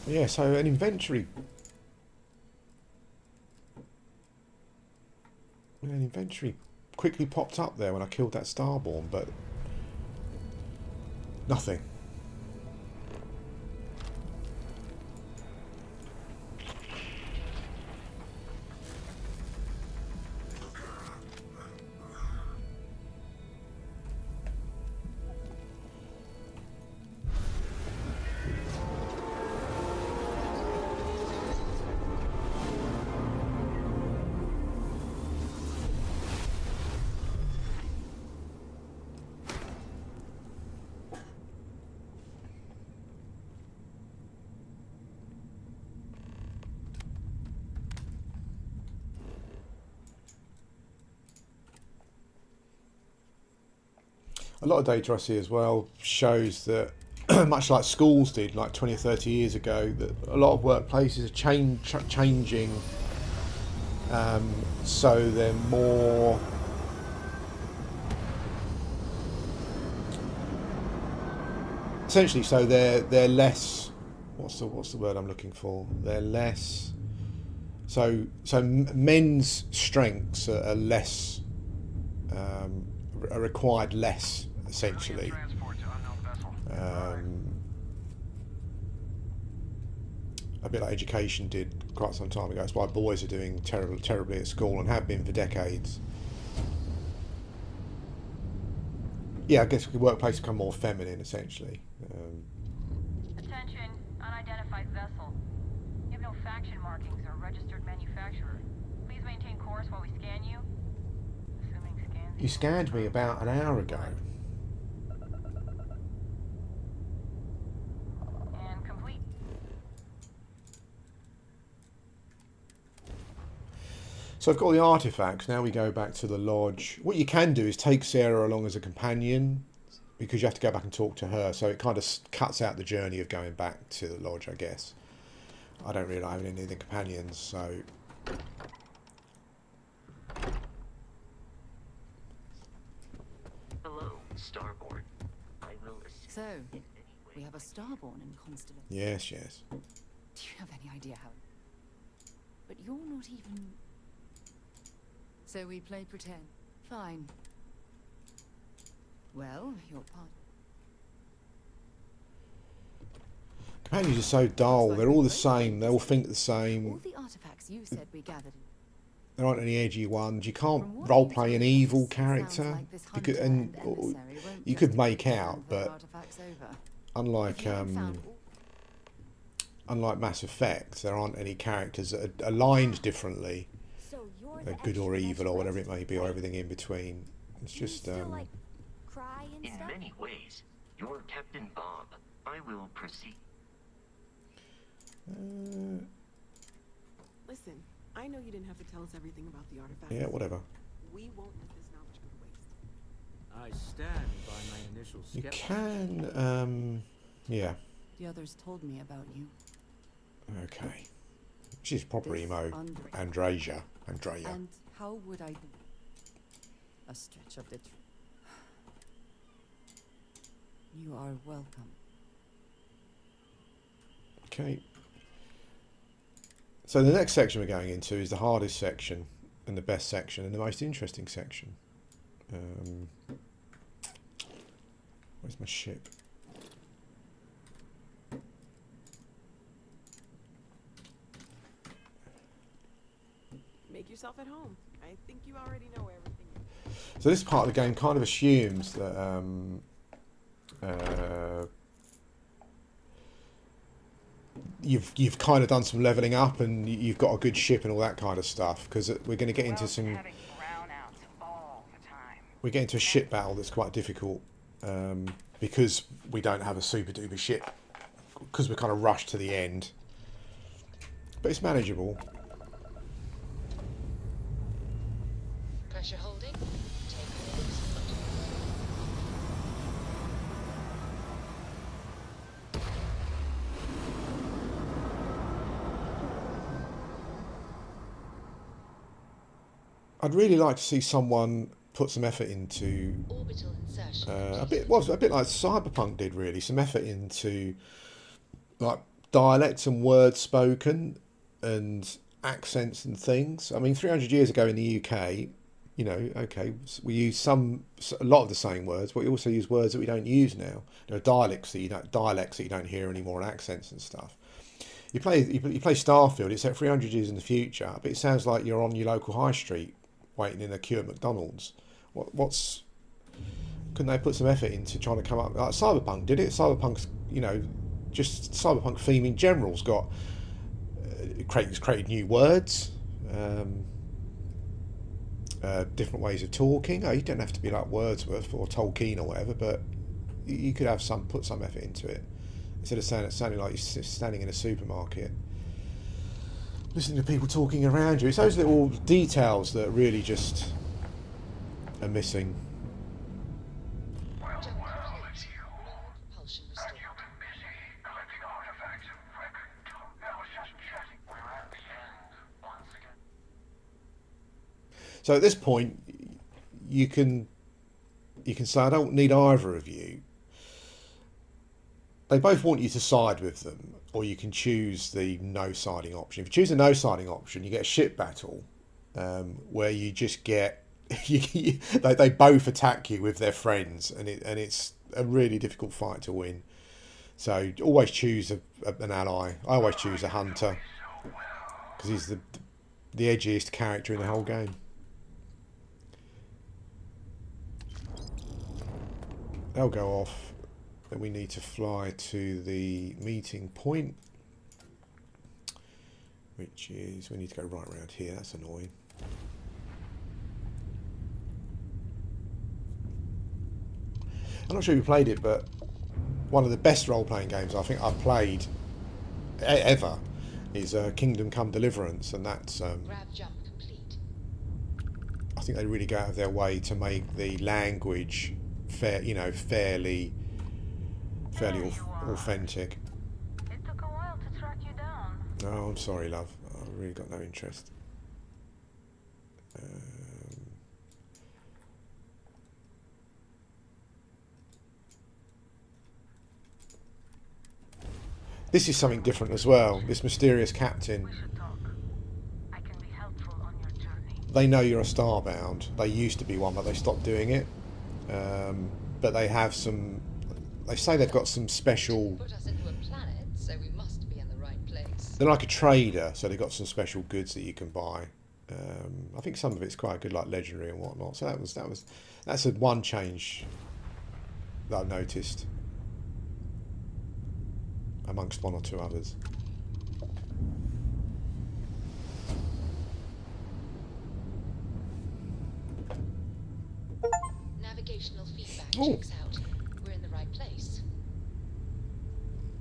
Yeah, so an inventory quickly popped up there when I killed that Starborn, but nothing. A lot of data I see as well shows that, much like schools did like 20 or 30 years ago, that a lot of workplaces are changing, so they're more essentially, so they're less, what's the word I'm looking for, they're less, so men's strengths are less, are required less, essentially. A bit like education did quite some time ago. That's why boys are doing terribly at school and have been for decades. Yeah, I guess the workplace become more feminine, essentially. Attention, unidentified vessel. You have no faction markings or registered manufacturer. Please maintain course while we scan you. Assuming scans. You scanned me about an hour ago. And complete. So I've got all the artifacts. Now we go back to the lodge. What you can do is take Sarah along as a companion, because you have to go back and talk to her. So it kind of cuts out the journey of going back to the lodge, I guess. I don't really have any of the companions, so... Hello, Starborn. I will assist So, in any way we have a I Starborn in Constellation. Yes. Do you have any idea how? But you're not even... So we play pretend. Fine. Well, you're part... Companions are so dull. They're all the same. They all think the All same. the artifacts you said we gathered... There aren't any edgy ones. You can't From what roleplay you an told evil us, it character. sounds like this Because, hunter and emissary won't you just could take make the out, their but artifacts over. unlike If you haven't found all- unlike Mass Effect, there aren't any characters that are aligned differently. So you're They're the good or evil or whatever it extraterrestrial, may be, or right? everything in between. It's Do you just still, like, cry and In stuff? many ways, you're Captain Bob. I will proceed. Listen, I know you didn't have to tell us everything about the artifacts. yeah, whatever. We won't let this knowledge go to waste. I stand by my initial You skepticism. can, yeah, The others told me about you. okay. She's proper This emo, Andrea. Andrea. And how would I do? A stretch of the truth. You are welcome. Okay. So the next section we're going into is the hardest section and the best section and the most interesting section. Where's my ship? Make yourself at home. I think you already know everything. So this part of the game kind of assumes that you've kind of done some leveling up and you've got a good ship and all that kind of stuff, because we're going to get into some. We get into a ship battle that's quite difficult because we don't have a super duper ship, because we're kind of rushed to the end. But it's manageable. Pressure holding. Take hold. I'd really like to see someone put some effort into Orbital insertion. a bit like Cyberpunk did, really. Some effort into like dialects and words spoken and accents and things. I mean, 300 years ago in the UK, you know, okay, we use a lot of the same words, but we also use words that we don't use now. There are dialects that you don't hear anymore, and accents and stuff. You play Starfield. It's set 300 years in the future, but it sounds like you're on your local high street waiting in a queue at McDonald's. Couldn't they put some effort into trying to come up like Cyberpunk did it? Cyberpunk's, you know, just Cyberpunk theme in general's got created new words, different ways of talking. Oh, you don't have to be like Wordsworth or Tolkien or whatever, but you could have put some effort into it instead of sounding like you're standing in a supermarket, listening to people talking around you. It's those little details that really just are missing. Propulsion restored. So at this point, you can say, I don't need either of you. They both want you to side with them, or you can choose the no siding option. If you choose the no siding option, you get a ship battle where you just get they both attack you with their friends, and it's a really difficult fight to win. So always choose an ally. I always choose a hunter because he's the edgiest character in the whole game. They'll go off. Then we need to fly to the meeting point, which is, we need to go right around here. That's annoying. I'm not sure if you played it, but one of the best role-playing games I think I've played ever is Kingdom Come Deliverance, and that's Grab jump complete. I think they really go out of their way to make the language fairly authentic. It took a while to track you down. Oh, I'm sorry, love. I've really got no interest. This is something different as well. This mysterious captain. We should talk. I can be helpful on your journey. They know you're a starbound. They used to be one, but they stopped doing it. But they have some. They say they've got some special. Put us into a planet, so we must be in the right place. They're like a trader, so they've got some special goods that you can buy. I think some of it's quite good, like legendary and whatnot. So that's one change that I've noticed, amongst one or two others. Navigational feedback Oh. checks out. We're in the right place.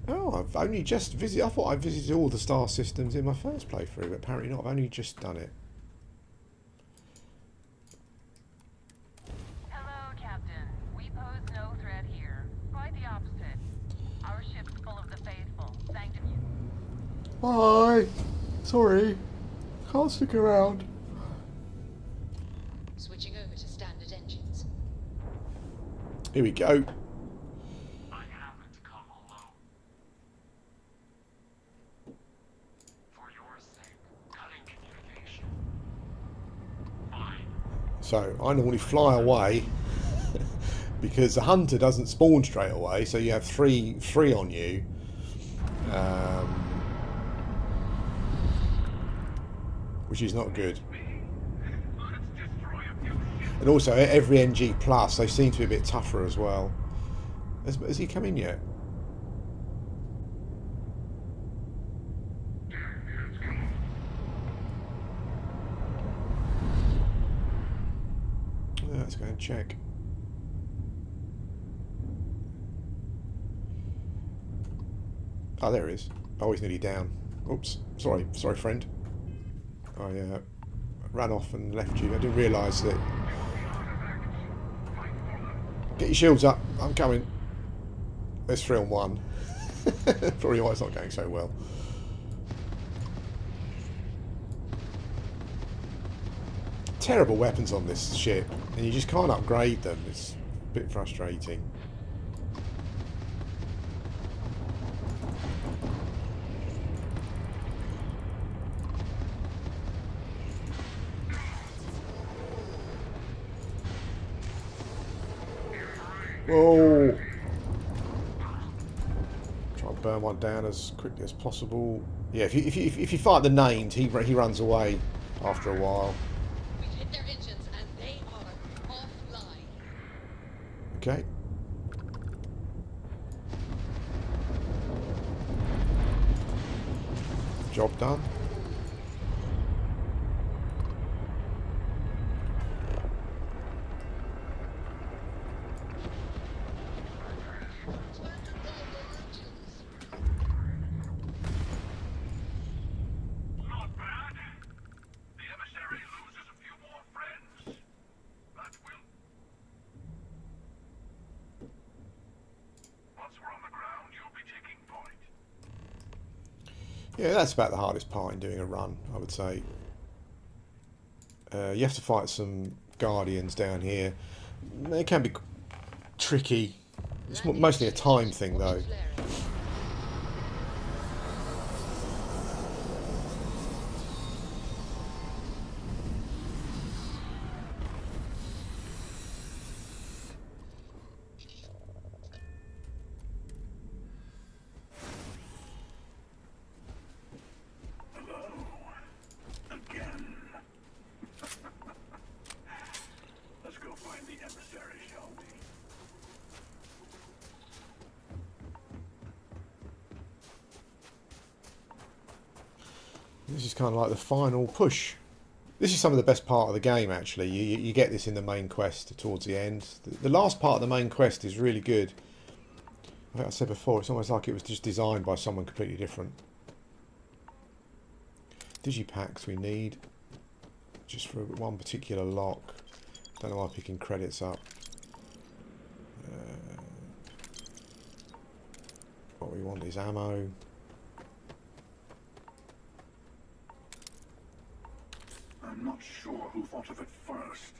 Oh, I've only just visited. I thought I visited all the star systems in my first playthrough, but apparently not. I've only just done it. Hello, Captain. We pose no threat here. Quite the opposite. Our ship's full of the faithful. Thanks to you. Bye. Sorry, can't stick around. Switching over to standard engines. Here we go. I haven't come alone. For your sake, cutting communication. Fine. So I normally fly away because the hunter doesn't spawn straight away, so you have three on you. Which is not good. And also, every NG plus, they seem to be a bit tougher as well. Has he come in yet? Let's go and check. Oh, there he is. Oh, he's nearly down. Oops. Sorry, friend. I ran off and left you. I didn't realise that. Get your shields up. I'm coming. There's 3 on 1. Probably why it's not going so well. Terrible weapons on this ship, and you just can't upgrade them. It's a bit frustrating. Whoa! Try and burn one down as quickly as possible. Yeah, if you fight the named, he runs away after a while. We've hit their engines and they are offline. Okay. Job done. Yeah, that's about the hardest part in doing a run, I would say. You have to fight some guardians down here. They can be tricky. It's mostly a time thing, though. This is kind of like the final push. This is some of the best part of the game, actually. You get this in the main quest towards the end. The last part of the main quest is really good. I think I said before, it's almost like it was just designed by someone completely different. Digipacks we need. Just for one particular lock. Don't know why I'm picking credits up. What we want is ammo. I'm not sure who thought of it first,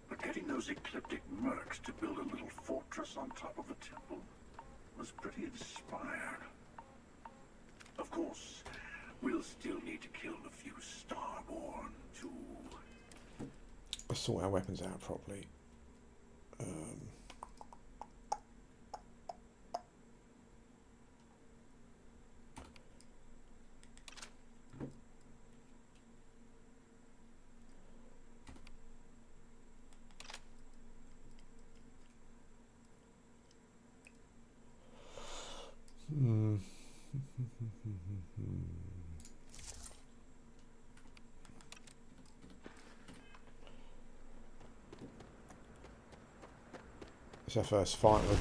but getting those ecliptic mercs to build a little fortress on top of the temple was pretty inspired. Of course, we'll still need to kill a few Starborn, too. Let's sort our weapons out properly. It's our first fight with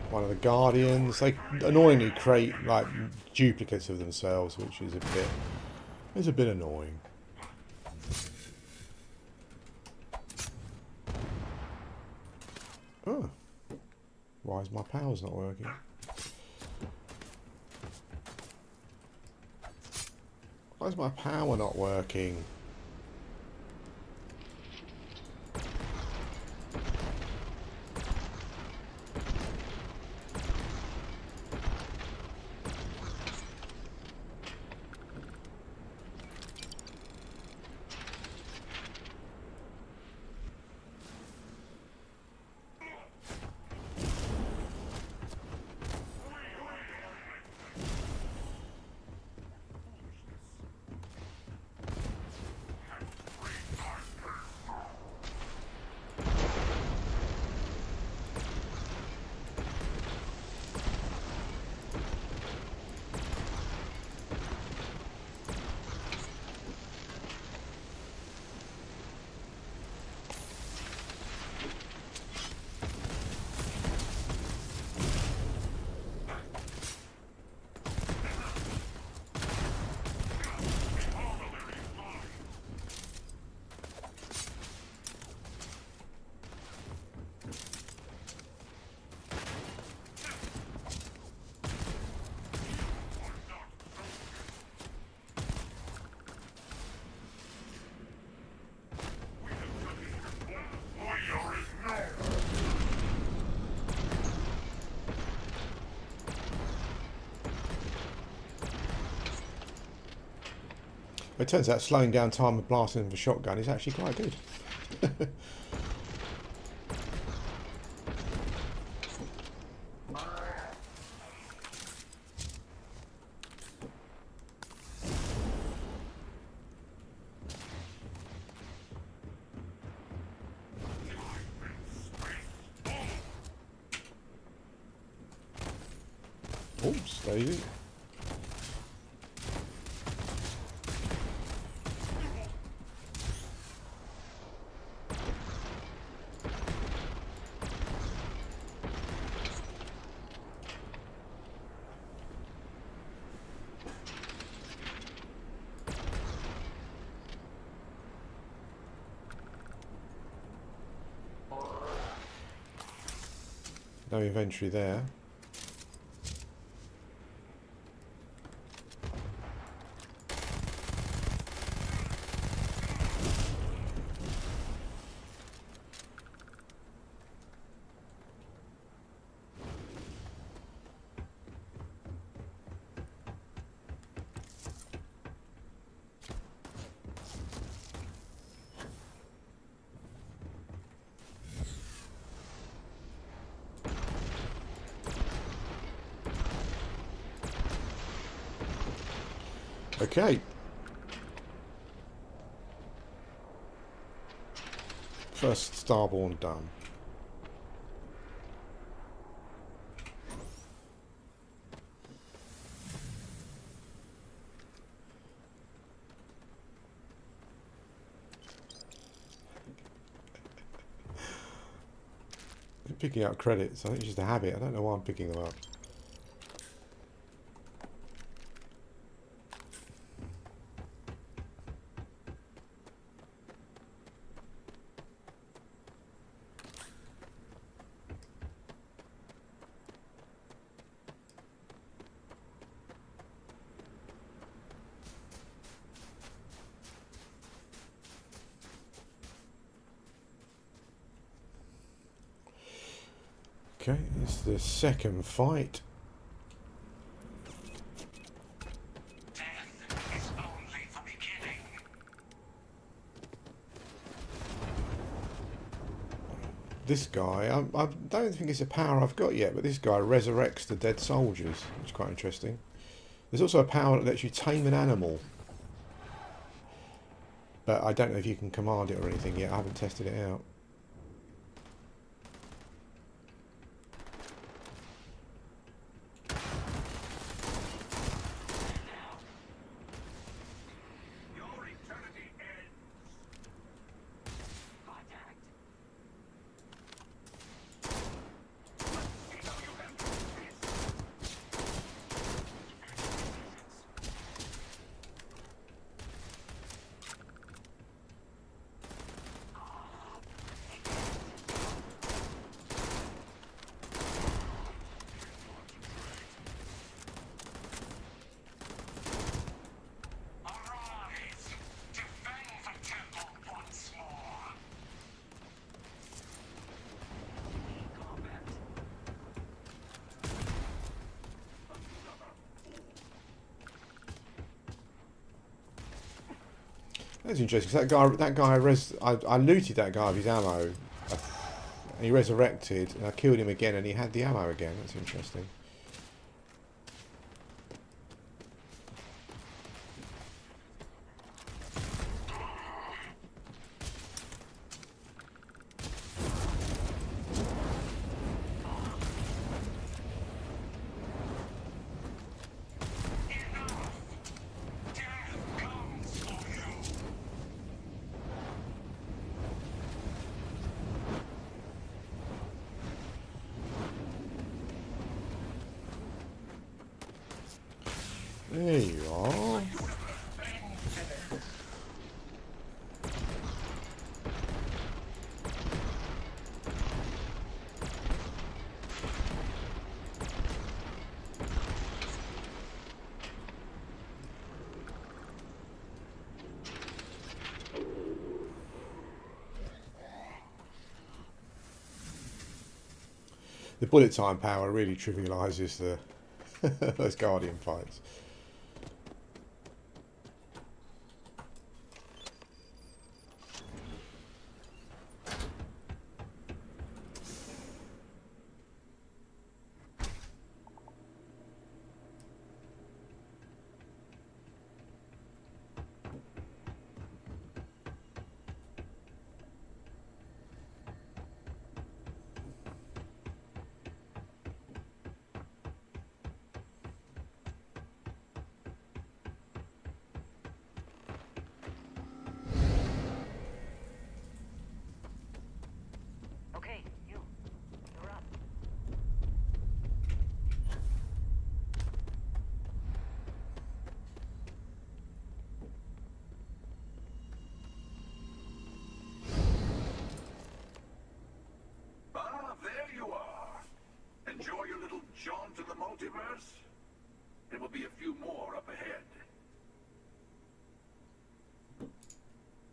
one of the guardians. They annoyingly create like duplicates of themselves, which is a bit annoying. Oh, why is my powers not working? Why is my power not working? It turns out slowing down time of blasting with a shotgun is actually quite good. Oops, Daisy. No inventory there. Okay. First Starborn done. Picking up credits, I think it's just a habit. I don't know why I'm picking them up. Okay, it's the second fight. This guy, I don't think it's a power I've got yet, but this guy resurrects the dead soldiers, which is quite interesting. There's also a power that lets you tame an animal, but I don't know if you can command it or anything yet. I haven't tested it out. That's interesting. Cause that guy, I looted that guy of his ammo, and he resurrected, and I killed him again, and he had the ammo again. That's interesting. There you are. The bullet time power really trivialises the those Guardian fights. multiverse? There will be a few more up ahead.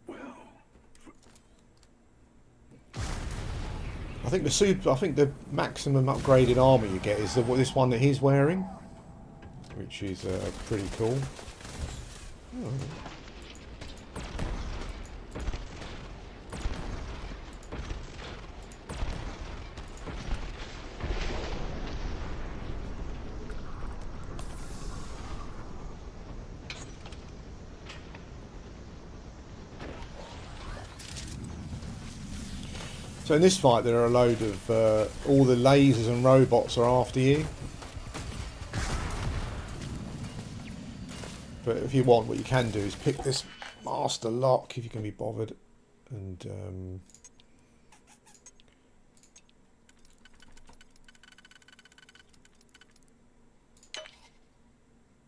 Well, I think the maximum upgraded armor you get is this one that he's wearing, which is pretty cool. Oh. So in this fight there are a load of all the lasers and robots are after you. But if you want, what you can do is pick this master lock if you can be bothered, and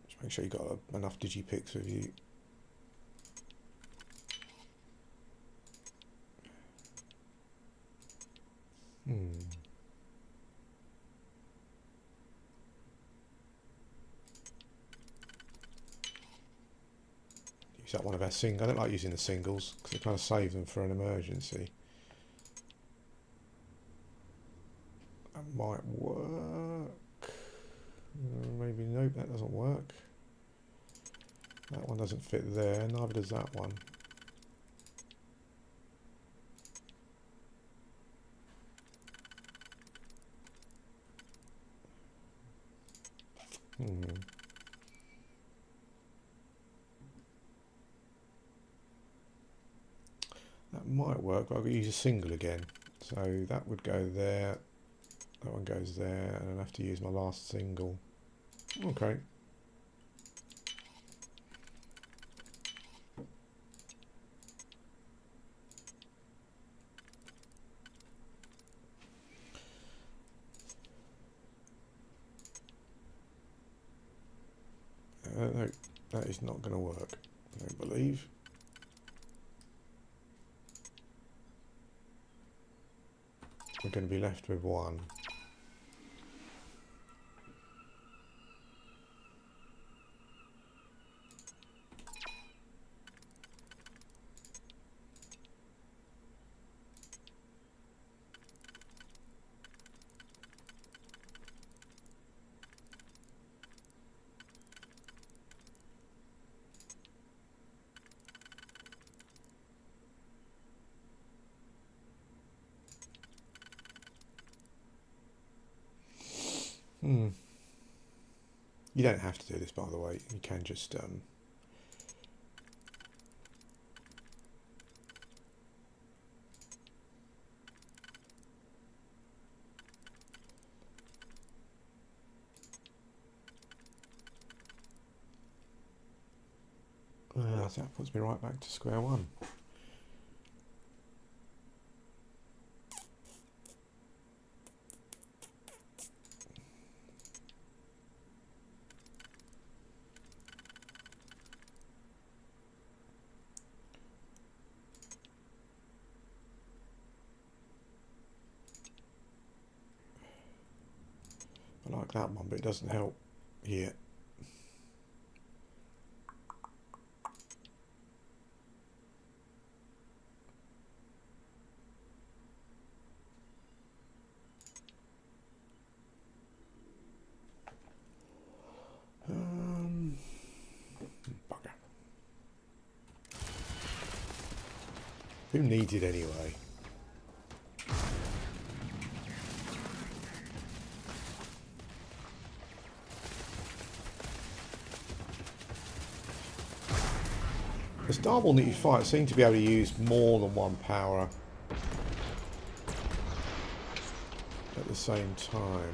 just make sure you got enough digipicks with you. Use that one of our singles. I don't like using the singles because they kind of save them for an emergency. That might work. Maybe nope, that doesn't work. That one doesn't fit there, neither does that one. That might work, but I've got to use a single again. So that would go there, that one goes there, and I'll have to use my last single. Okay. No, that is not going to work, I don't believe. We're going to be left with one. You don't have to do this, by the way. You can just so that puts me right back to square one. I like that one, but it doesn't help here. Bugger. Who needs it anyway? The Starball that you fight seem to be able to use more than one power at the same time.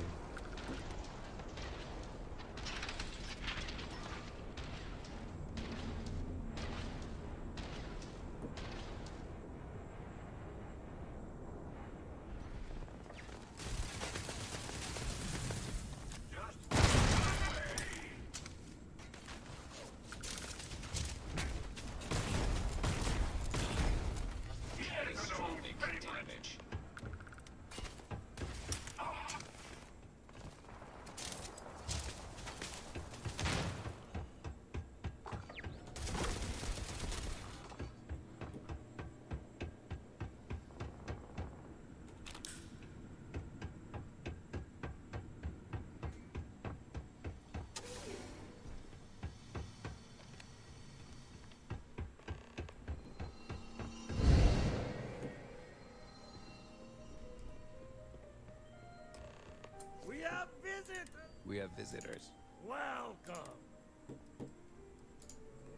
We have visitors. Welcome.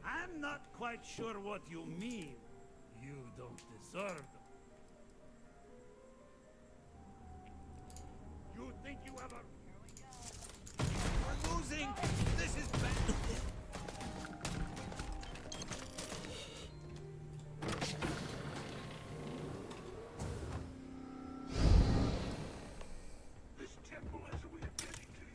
I'm not quite sure what you mean. You don't deserve them. You think you have a... We're losing! This is bad! This temple has a way of getting to you.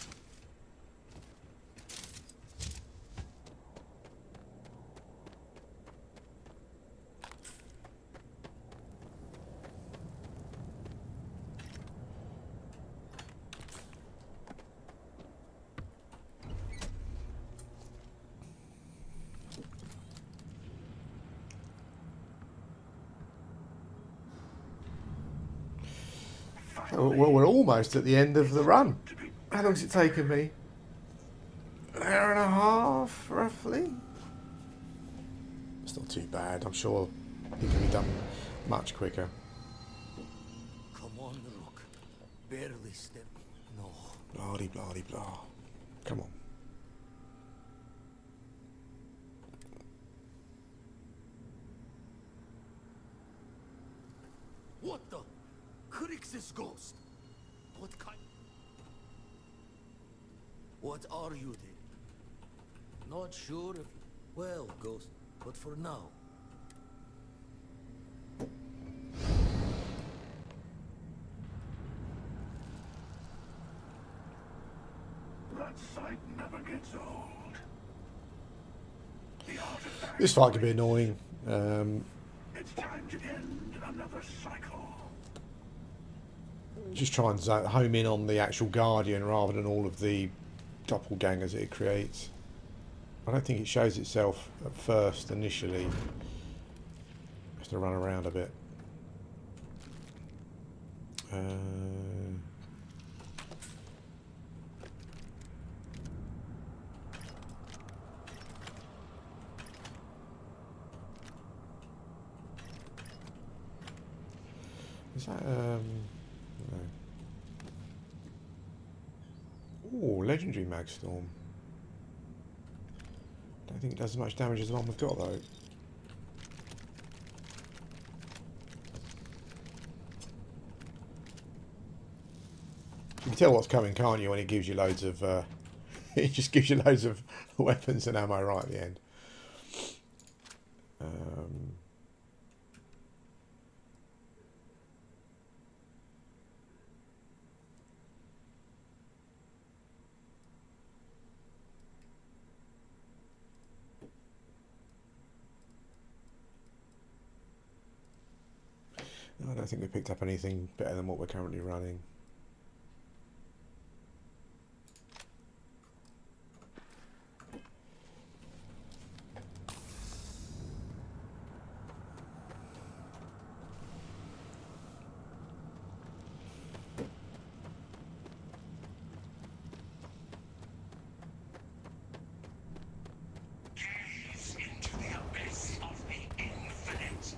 Well, we're almost at the end of the run. How long's it taken me? An hour and a half, roughly. It's not too bad. I'm sure it can be done much quicker. Come on, Rook. Barely step. No. Blah de blah de blah. Come on. What the? Crix's ghost. What kind? What are you then? Not sure if... Well, ghost. But for now... That sight never gets old. The artifact... This fight can be annoying. It's time to end another cycle. Just try and home in on the actual Guardian rather than all of the doppelgangers it creates. I don't think it shows itself at first initially. Has to run around a bit. Is that no. Oh, legendary Magstorm. Don't think it does as much damage as the one we've got though. You can tell what's coming, can't you, when it gives you loads of it just gives you loads of weapons and ammo right at the end. I don't think we picked up anything better than what we're currently running. Gaze into the abyss of the infinite.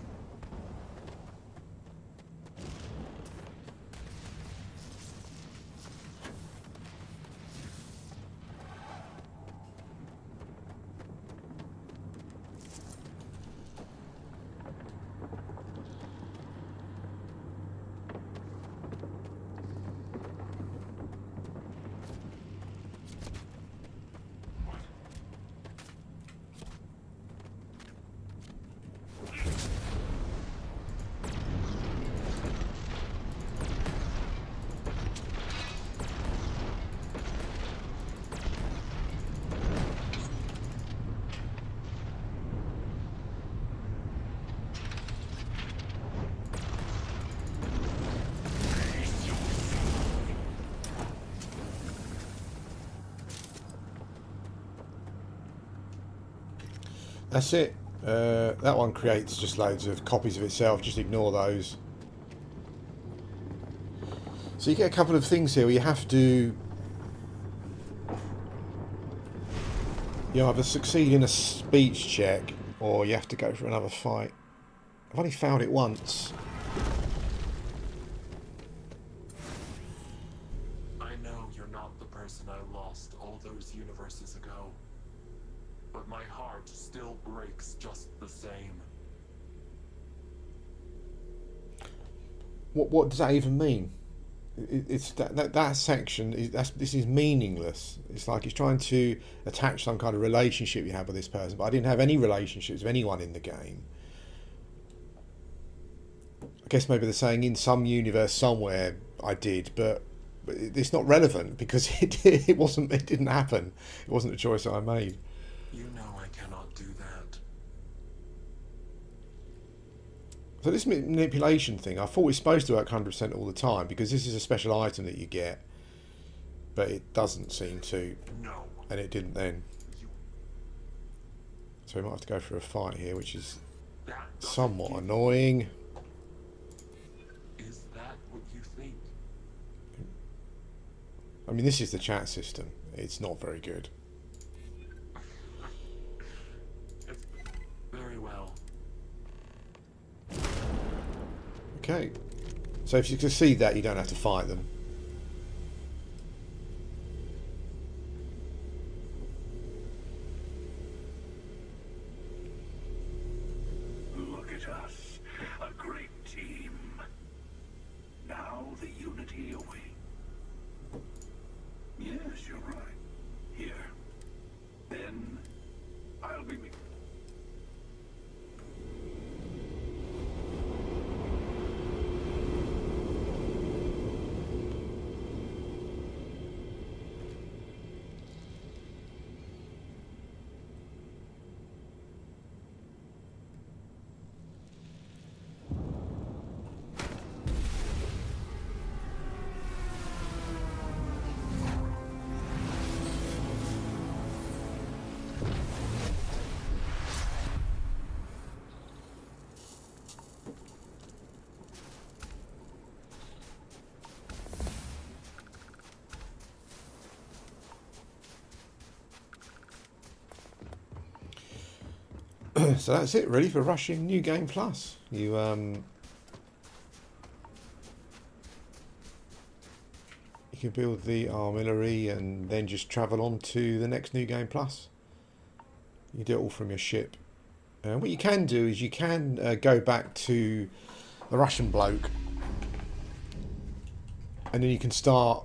That's it. That one creates just loads of copies of itself. Just ignore those. So you get a couple of things here where you have to either succeed in a speech check or you have to go for another fight. I've only failed it once. I know you're not the person I lost all those universes ago. But my heart still breaks just the same. What does that even mean? It's that section this is meaningless. It's like it's trying to attach some kind of relationship you have with this person, but I didn't have any relationships with anyone in the game. I guess maybe they're saying in some universe somewhere I did, but it's not relevant because it didn't happen. It wasn't a choice I made. You know I cannot do that. So this manipulation thing, I thought it's supposed to work 100% all the time because this is a special item that you get, but it doesn't seem to. No. And it didn't then. So we might have to go for a fight here, which is somewhat annoying. Is that what you think? I mean, this is the chat system. It's not very good. Very well. Okay. So if you can see that, you don't have to fight them. Look at us, a great team. Now the unity awaits. Yes, you're right. Here. Then I'll be. So that's it really for rushing New Game Plus. You can build the artillery and then just travel on to the next New Game Plus. You do it all from your ship. What you can do is you can go back to the Russian bloke, and then you can start,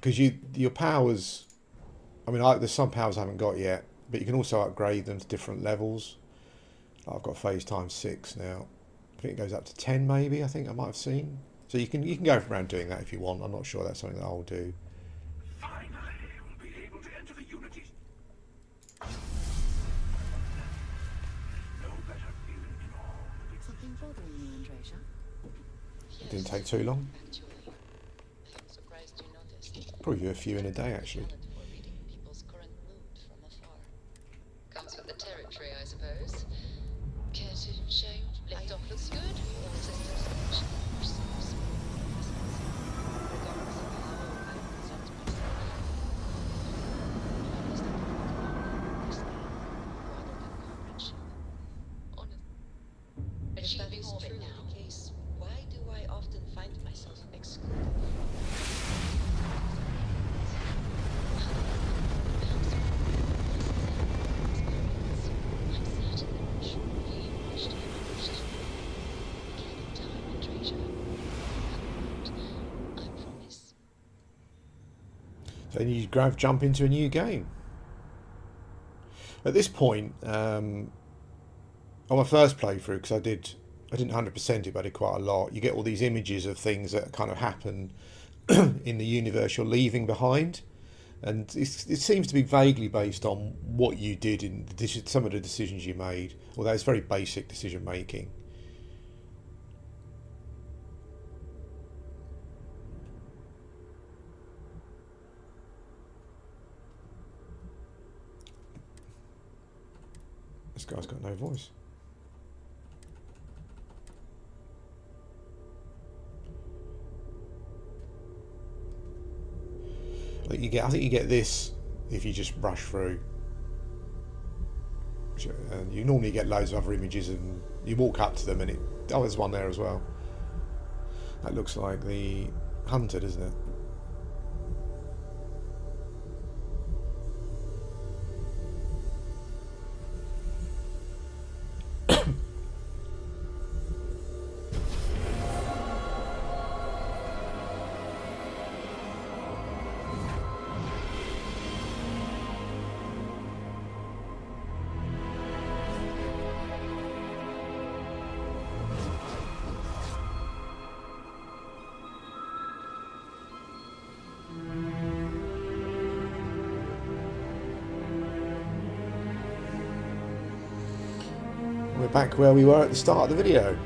because your powers. I mean, there's some powers I haven't got yet, but you can also upgrade them to different levels. I've got phase time 6 now. I think it goes up to 10 maybe, I think I might have seen. So you can go around doing that if you want. I'm not sure that's something that I'll do. Finally, we'll be able to enter the unity. No better feeling in all of existence. Something bothering you, Andresia? It didn't take too long. Actually, I'm surprised you noticed. Probably do a few in a day actually. Talent for reading people's current mood from afar. Comes with the territory, I suppose. Care to show laptop looks good? Or is it just regardless of how I present myself. I understand this rather than comradeship. Honest. If that is truly the case, why do I often find myself excluded? So then you jump into a new game. At this point, on my first playthrough, because I didn't 100% it, but I did quite a lot. You get all these images of things that kind of happen in the universe you're leaving behind, and it seems to be vaguely based on what you did in some of the decisions you made. Although it's very basic decision making. This guy's got no voice. I think you get this if you just brush through. And you normally get loads of other images, and you walk up to them, and there's one there as well. That looks like the hunter, doesn't it? we're back where we were at the start of the video.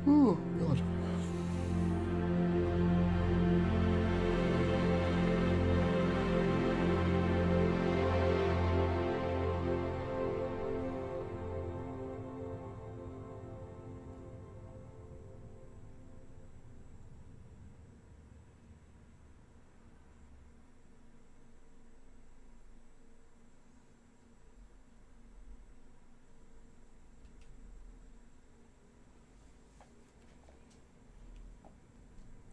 Oh, God.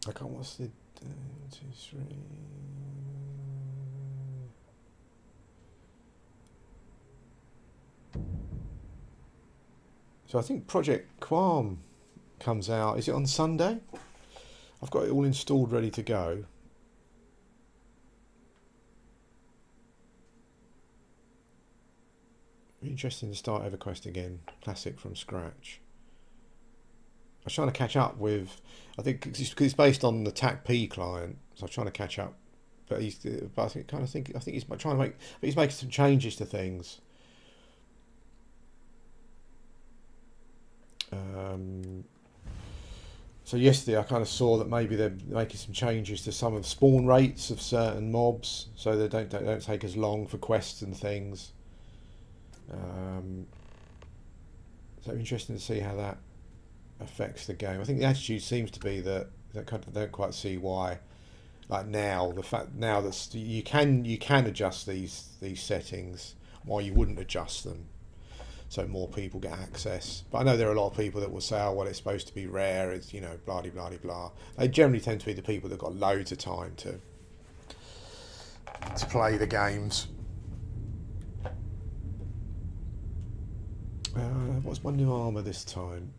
I can't, what's the 2, 3. So I think Project Qualm comes out, is it on Sunday? I've got it all installed, ready to go. Interesting to start EverQuest again, classic from scratch. I was trying to catch up with, I think because it's based on the TAC-P client, so I'm trying to catch up. But I think he's trying to make, he's making some changes to things. So yesterday I kind of saw that maybe they're making some changes to some of spawn rates of certain mobs, so they don't take as long for quests and things. So interesting to see how that affects the game. I think the attitude seems to be that they don't quite see why. Like now, the fact now that you can adjust these settings, why you wouldn't adjust them, so more people get access. But I know there are a lot of people that will say, "Oh, well, it's supposed to be rare. It's, you know, blah blah blah blah." They generally tend to be the people that got loads of time to play the games. What's my new armor this time?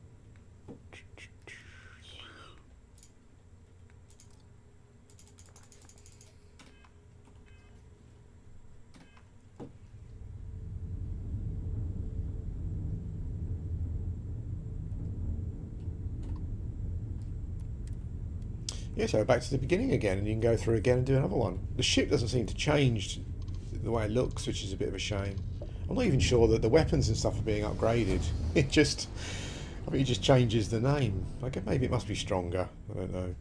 Yeah, so back to the beginning again, and you can go through again and do another one. The ship doesn't seem to change the way it looks, which is a bit of a shame. I'm not even sure that the weapons and stuff are being upgraded. I think it just changes the name. I guess maybe it must be stronger. I don't know.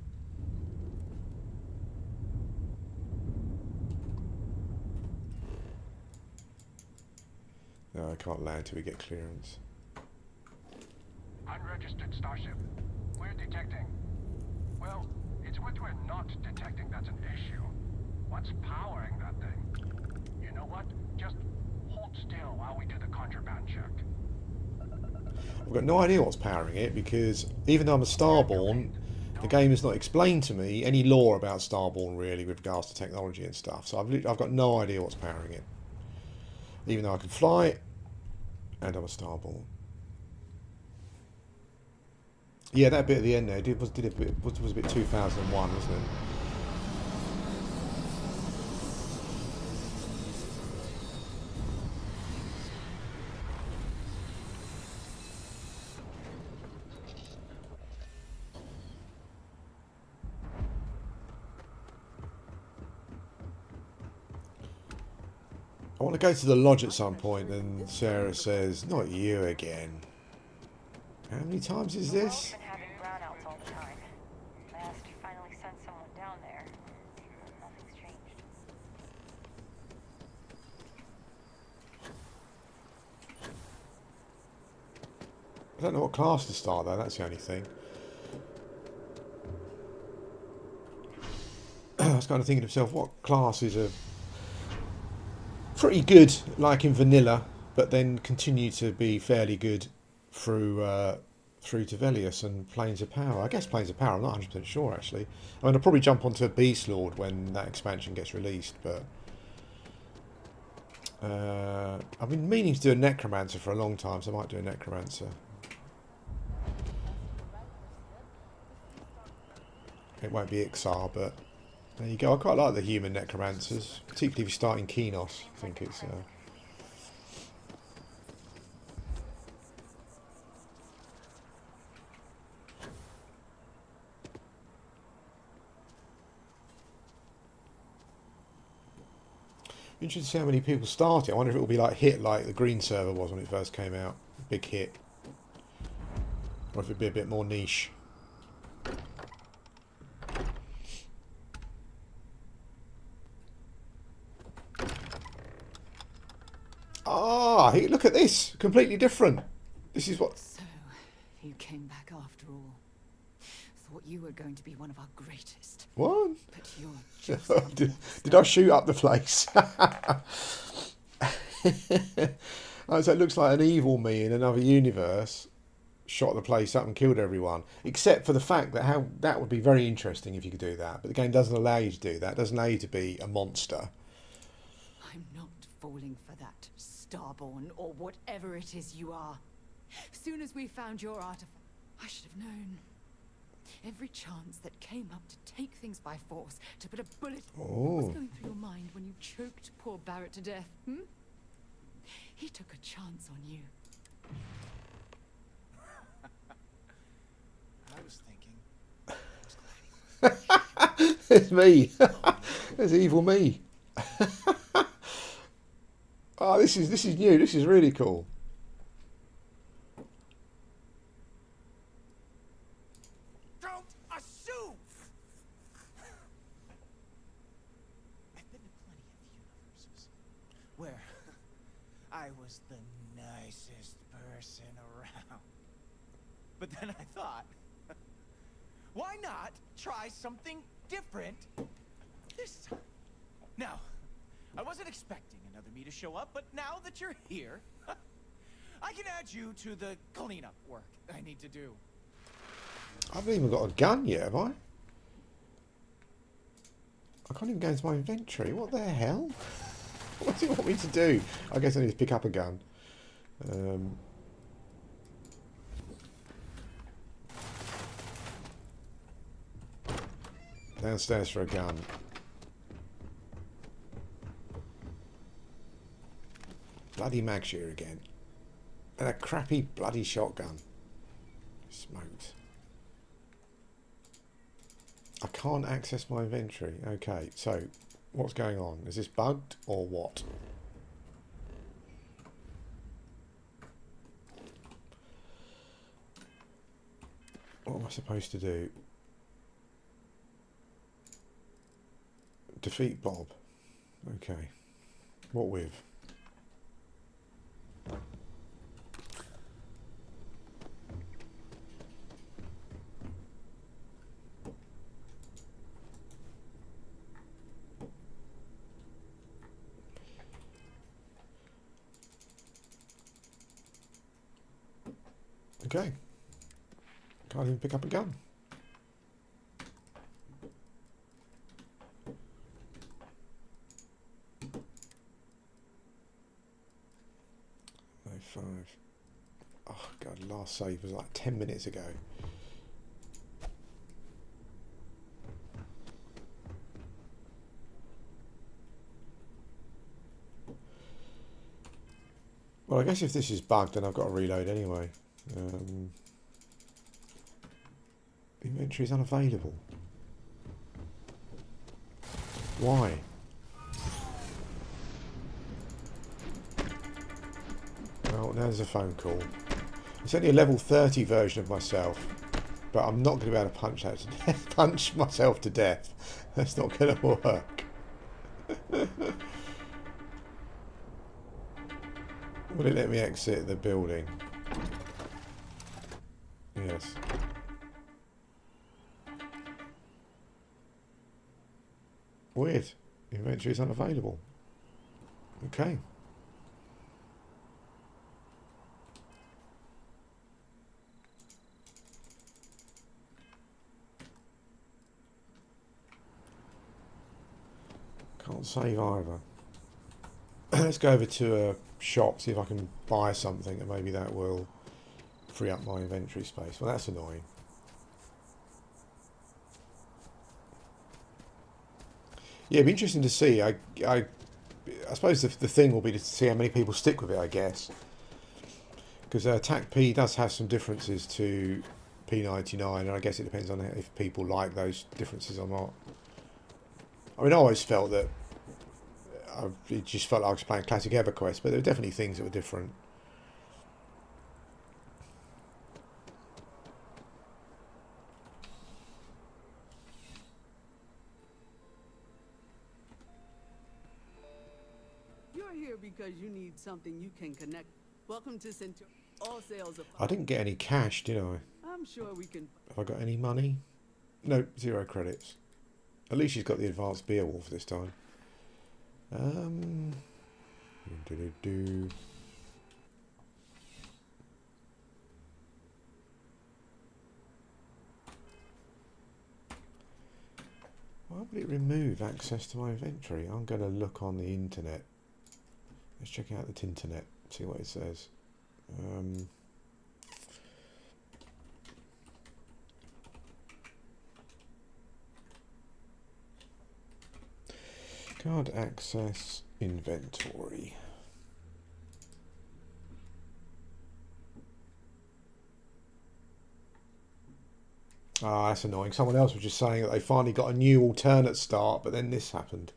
No, I can't land till we get clearance. Unregistered starship. We're detecting. Well, it's what we're not detecting that's an issue. What's powering that thing? You know what? Just hold still while we do the contraband check. I've got no idea what's powering it, because even though I'm a Starborn, the game has not explained to me any lore about Starborn really with regards to technology and stuff. So I've got no idea what's powering it. Even though I can fly it, and I'm a Starborn. Yeah, that bit at the end there was a bit 2001, wasn't it? I want to go to the lodge at some point, and Sarah says, "Not you again." How many times is this? Been having brownouts all the time. I asked to finally send someone down there. Nothing's changed. I don't know what class to start though, that's the only thing. I was kind of thinking to myself, what class is a pretty good, like in vanilla, but then continue to be fairly good through to Velius and Planes of Power. I guess Planes of Power, I'm not 100% sure actually. I mean, I'll probably jump onto a Beast Lord when that expansion gets released, but I've been meaning to do a Necromancer for a long time, so I might do a Necromancer. It won't be Ixar, but there you go. I quite like the human Necromancers, particularly if you start in Kenos. I think it's... Interesting to see how many people start it. I wonder if it will be like hit like the green server was when it first came out. Big hit. Or if it'd be a bit more niche. Ah, look at this. Completely different. This is what... So, you came back after all. Thought you were going to be one of our greatest. What? But you're just did I shoot up the place? Oh, so it looks like an evil me in another universe shot the place up and killed everyone. Except for the fact that how that would be very interesting if you could do that. But the game doesn't allow you to do that. It doesn't allow you to be a monster. I'm not falling for that, Starborn, or whatever it is you are. Soon as we found your artifact, I should have known. Every chance that came up to take things by force, to put a bullet... What was going through your mind when you choked poor Barrett to death, hmm? He took a chance on you. I was thinking... It's me. It's evil me. Oh, this is new. This is really cool. Don't assume! I've been to plenty of universes where I was the nicest person around. But then I thought, why not try something different this time? Now, I wasn't expecting another me to show up, but now that you're here, I can add you to the cleanup work I need to do. I haven't even got a gun yet, have I? I can't even go into my inventory. What the hell? What does it want me to do? I guess I need to pick up a gun. Downstairs for a gun. Bloody mag shooter again. And a crappy bloody shotgun. Smoked. I can't access my inventory. Okay, so what's going on? Is this bugged or what? What am I supposed to do? Defeat Bob. Okay. What with? Okay. Can't even pick up a gun. No 5. Oh god, last save was like 10 minutes ago. Well, I guess if this is bugged, then I've got to reload anyway. Inventory is unavailable. Why? Well, now there's a phone call. It's only a level 30 version of myself, but I'm not going to be able to punch that to death. Punch myself to death. That's not going to work. Will it let me exit the building? Yes. Weird. Inventory is unavailable. Okay. Can't save either. Let's go over to a shop, see if I can buy something, and maybe that will free up my inventory space. Well, that's annoying. Yeah, it'd be interesting to see. I suppose the thing will be to see how many people stick with it, I guess. Because TAC P does have some differences to P99, and I guess it depends on if people like those differences or not. I mean, I always felt that it just felt like I was playing classic EverQuest, but there were definitely things that were different. You're here because you need something you can connect. Welcome to Centaur. All sales are. I didn't get any cash, did I? I'm sure we can. Have I got any money? No, 0 credits. At least she's got the advanced Beowulf this time. Why would it remove access to my inventory? I'm going to look on the internet. Let's check out the Tinternet, see what it says. Card access inventory. Ah, that's annoying. Someone else was just saying that they finally got a new alternate start, but then this happened.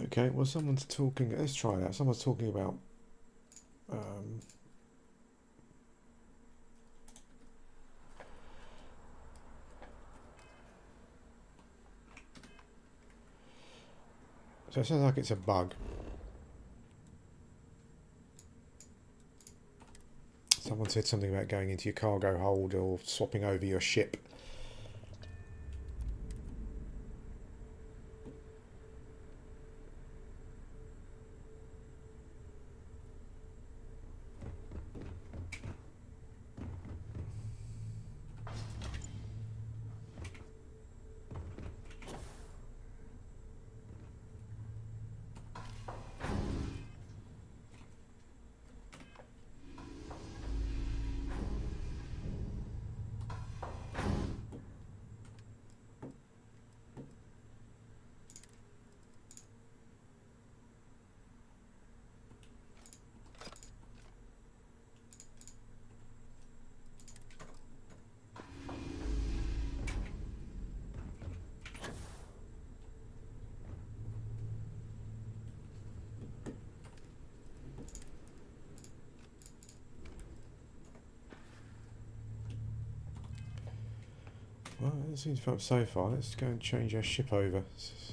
Okay, well, someone's talking. Let's try that. Someone's talking about. So it sounds like it's a bug. Someone said something about going into your cargo hold or swapping over your ship. Well, it seems to be up so far. Let's go and change our ship over.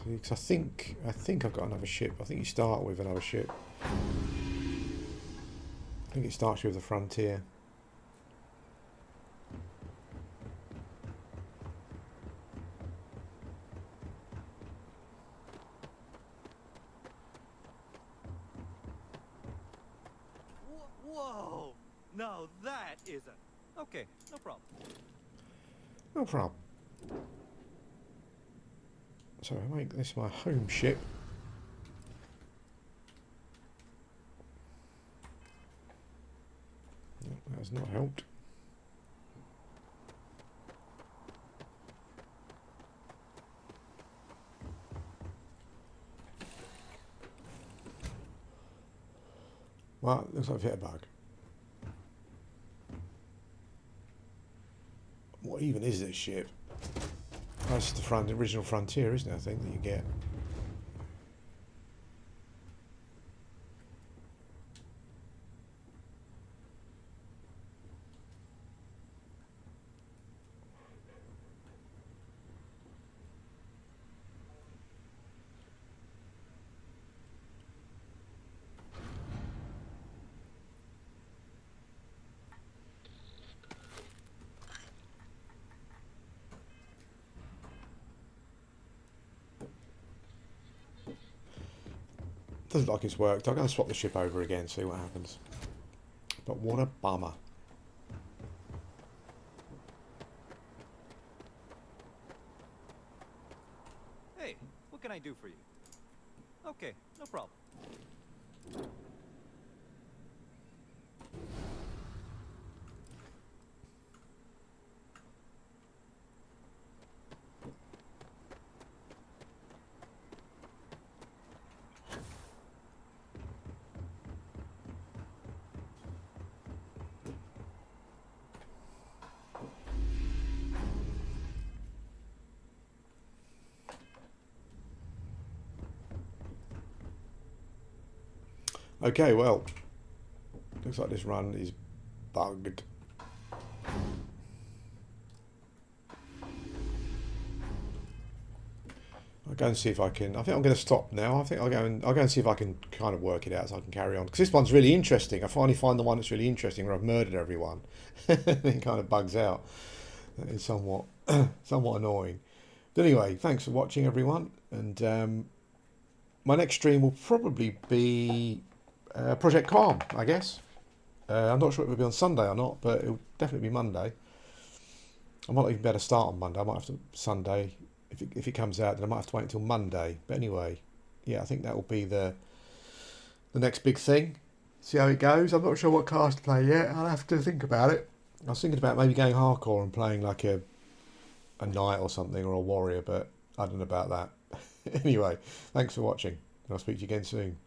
Because I think I've got another ship. I think you start with another ship. I think it starts with the Frontier. Whoa! No, that isn't. Okay, no problem. No problem. So I make this my home ship. No, that has not helped. Well, looks like I've hit a bug. What even is this ship? Oh, it's the original Frontier, isn't it? I think that you get. Doesn't look like it's worked. I'm going to swap the ship over again, see what happens. But what a bummer. Hey, what can I do for you? Okay, no problem. Okay, well, looks like this run is bugged. I'll go and see if I can. I think I'm going to stop now. I think I'll go and see if I can kind of work it out so I can carry on. Because this one's really interesting. I finally find the one that's really interesting where I've murdered everyone. It kind of bugs out. That is somewhat annoying. But anyway, thanks for watching, everyone. And my next stream will probably be Project Calm, I guess. I'm not sure it will be on Sunday or not, but it'll definitely be Monday. I might even be able to start on Monday. I might have to Sunday. If it comes out, then I might have to wait until Monday. But anyway, yeah, I think that will be the next big thing. See how it goes. I'm not sure what cast to play yet. I'll have to think about it. I was thinking about maybe going hardcore and playing like a knight or something, or a warrior, but I don't know about that. Anyway, thanks for watching, and I'll speak to you again soon.